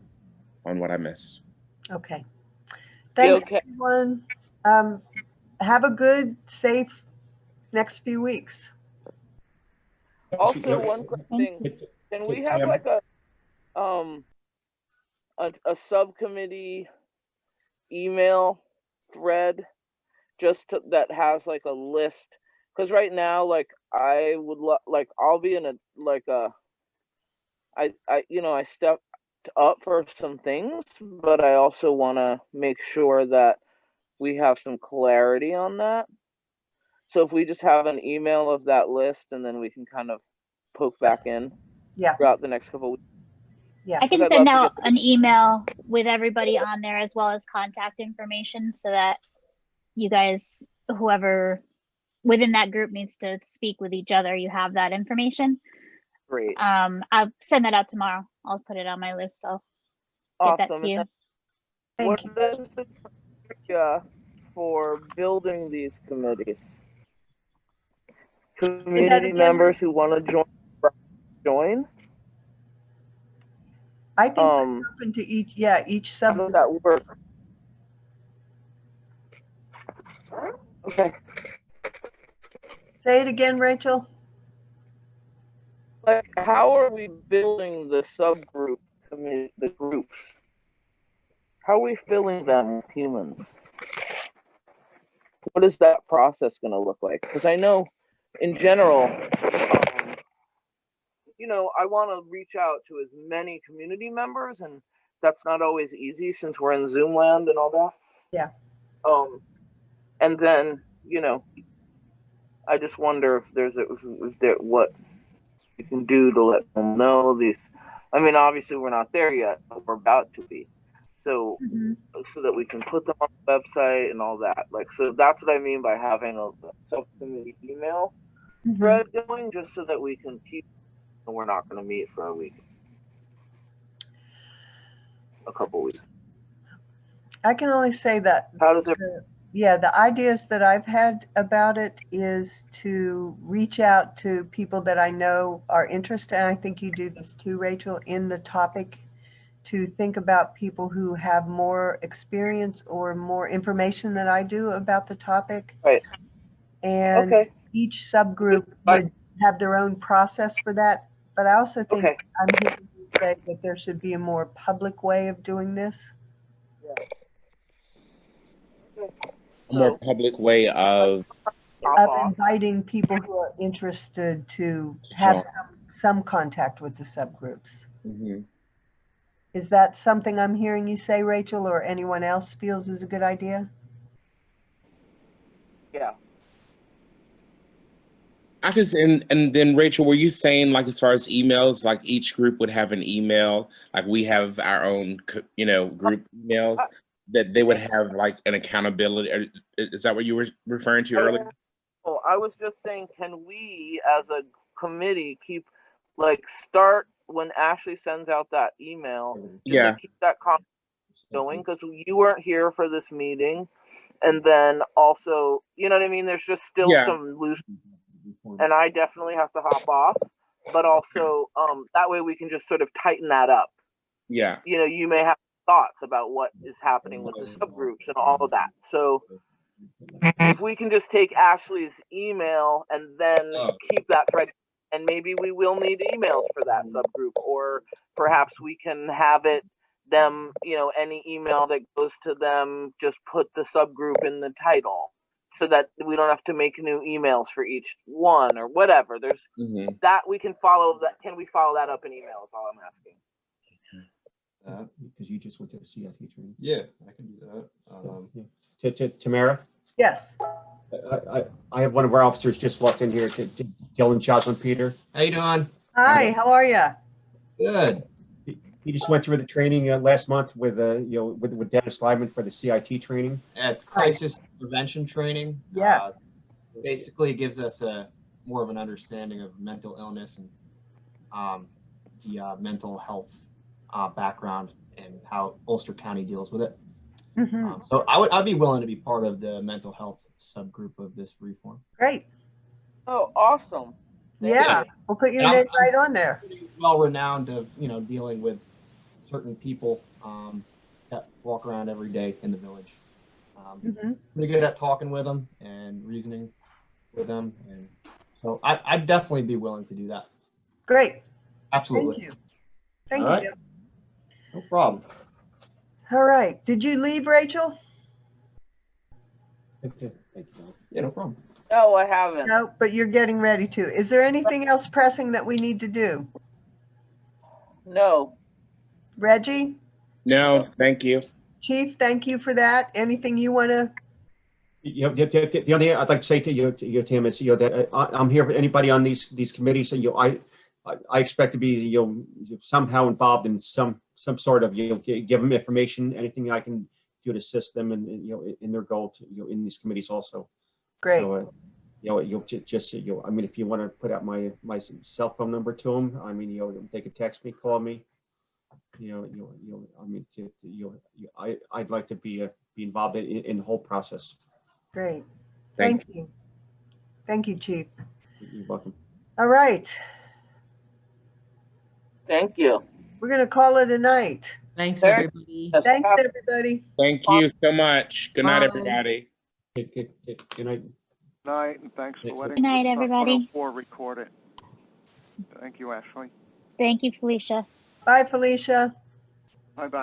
what I missed. Okay. Thanks, okay. everyone. Have a good, safe next few weeks. Also, one quick thing. Can we have like a subcommittee email thread that has like a list? Because right now, like I would like I'll be in I stepped up for some things, but I also want to make sure that we have some clarity on that. So if we just have an email of that list, and then we can kind of poke back in throughout the next couple of weeks. Yeah, I can send out an email with everybody on there as well as contact information so that you guys, whoever within that group needs to speak with each other, you have that information. Great. I'll send that out tomorrow. I'll put it on my list. I'll get that to you. What is the criteria for building these committees? Community members who want to join? I think that's open to each sub. How does that work? Okay. Say it again, Rachel. Like, how are we building the subgroup community, the groups? How are we filling them with humans? What is that process going to look like? Because I know, in general, I want to reach out to as many community members, and that's not always easy since we're in Zoom land and all that. Yeah. And then, I just wonder if there's what you can do to let them know these. I mean, obviously we're not there yet, but we're about to be. So, so that we can put them on the website and all that. Like, so that's what I mean by having a subcommittee email thread going, just so that we can keep. And we're not going to meet for a couple weeks. I can only say that. How does it? The ideas that I've had about it is to reach out to people that I know are interested, and I think you do this too, Rachel, in the topic, to think about people who have more experience or more information than I do about the topic. Right. And each subgroup would have their own process for that. But I also think I'm hearing you say that there should be a more public way of doing this. A more public way of inviting people who are interested to have some contact with the subgroups. Is that something I'm hearing you say, Rachel, or anyone else feels is a good idea? Yeah. I guess, and then Rachel, were you saying, like, as far as emails, like each group would have an email, like we have our own, group emails, that they would have like an accountability? Is that what you were referring to earlier? Oh, I was just saying, can we as a committee start when Ashley sends out that email, keep that conversation going, because you weren't here for this meeting, and then also, you know what I mean, there's just still some loose, and I definitely have to hop off, but also that way we can just sort of tighten that up. Yeah. You may have thoughts about what is happening with the subgroups and all of that. So if we can just take Ashley's email and then keep that thread, and maybe we will need emails for that subgroup, or perhaps we can have them, any email that goes to them, just put the subgroup in the title, so that we don't have to make new emails for each one or whatever. There's that we can follow that. Can we follow that up in email is all I'm asking. Because you just went to the CIT training. Yeah, I can do that. Tamara? Yes. I have one of our officers just walked in here, Dylan Joslin Peter. How you doing? Hi, how are you? Good. He just went through the training last month with Dennis Lyman for the CIT training. At crisis prevention training. Yeah. Basically gives us more of an understanding of mental illness and the mental health background and how Ulster County deals with it. So I'd be willing to be part of the mental health subgroup of this reform. Great. Oh, awesome. Yeah, we'll put your name right on there. well renowned of, dealing with certain people that walk around every day in the village. Pretty good at talking with them and reasoning with them. And so I'd definitely be willing to do that. Great. Absolutely. Thank you. Thank All you, right. Bill. No problem. All right. Did you leave, Rachel? Thank you. Yeah, no problem. No, I haven't. No, but you're getting ready to. Is there anything else pressing that we need to do? No. Reggie? No, thank you. Chief, thank you for that. Anything you want to? The only thing I'd like to say to you, Tim, is that I'm here for anybody on these committees, and I expect to be somehow involved in some sort of give them information, anything I can do to assist them in their goal to in these committees also. Great. So you'll just I mean, if you want to put out my cell phone number to them, I mean they can text me, call me. I mean I'd like to be involved in the whole process. Great. Thank you. Thank you, Chief. You're welcome. All right. Thank you. We're going to call it a night. Thanks, everybody. Thanks, everybody. Thank you so much. Good night, Bye. everybody. Good night. Night, and thanks for letting Good night, Woodstock everybody. 104 record it. Thank you, Ashley. Thank you, Felicia. Bye, Felicia. Bye-bye.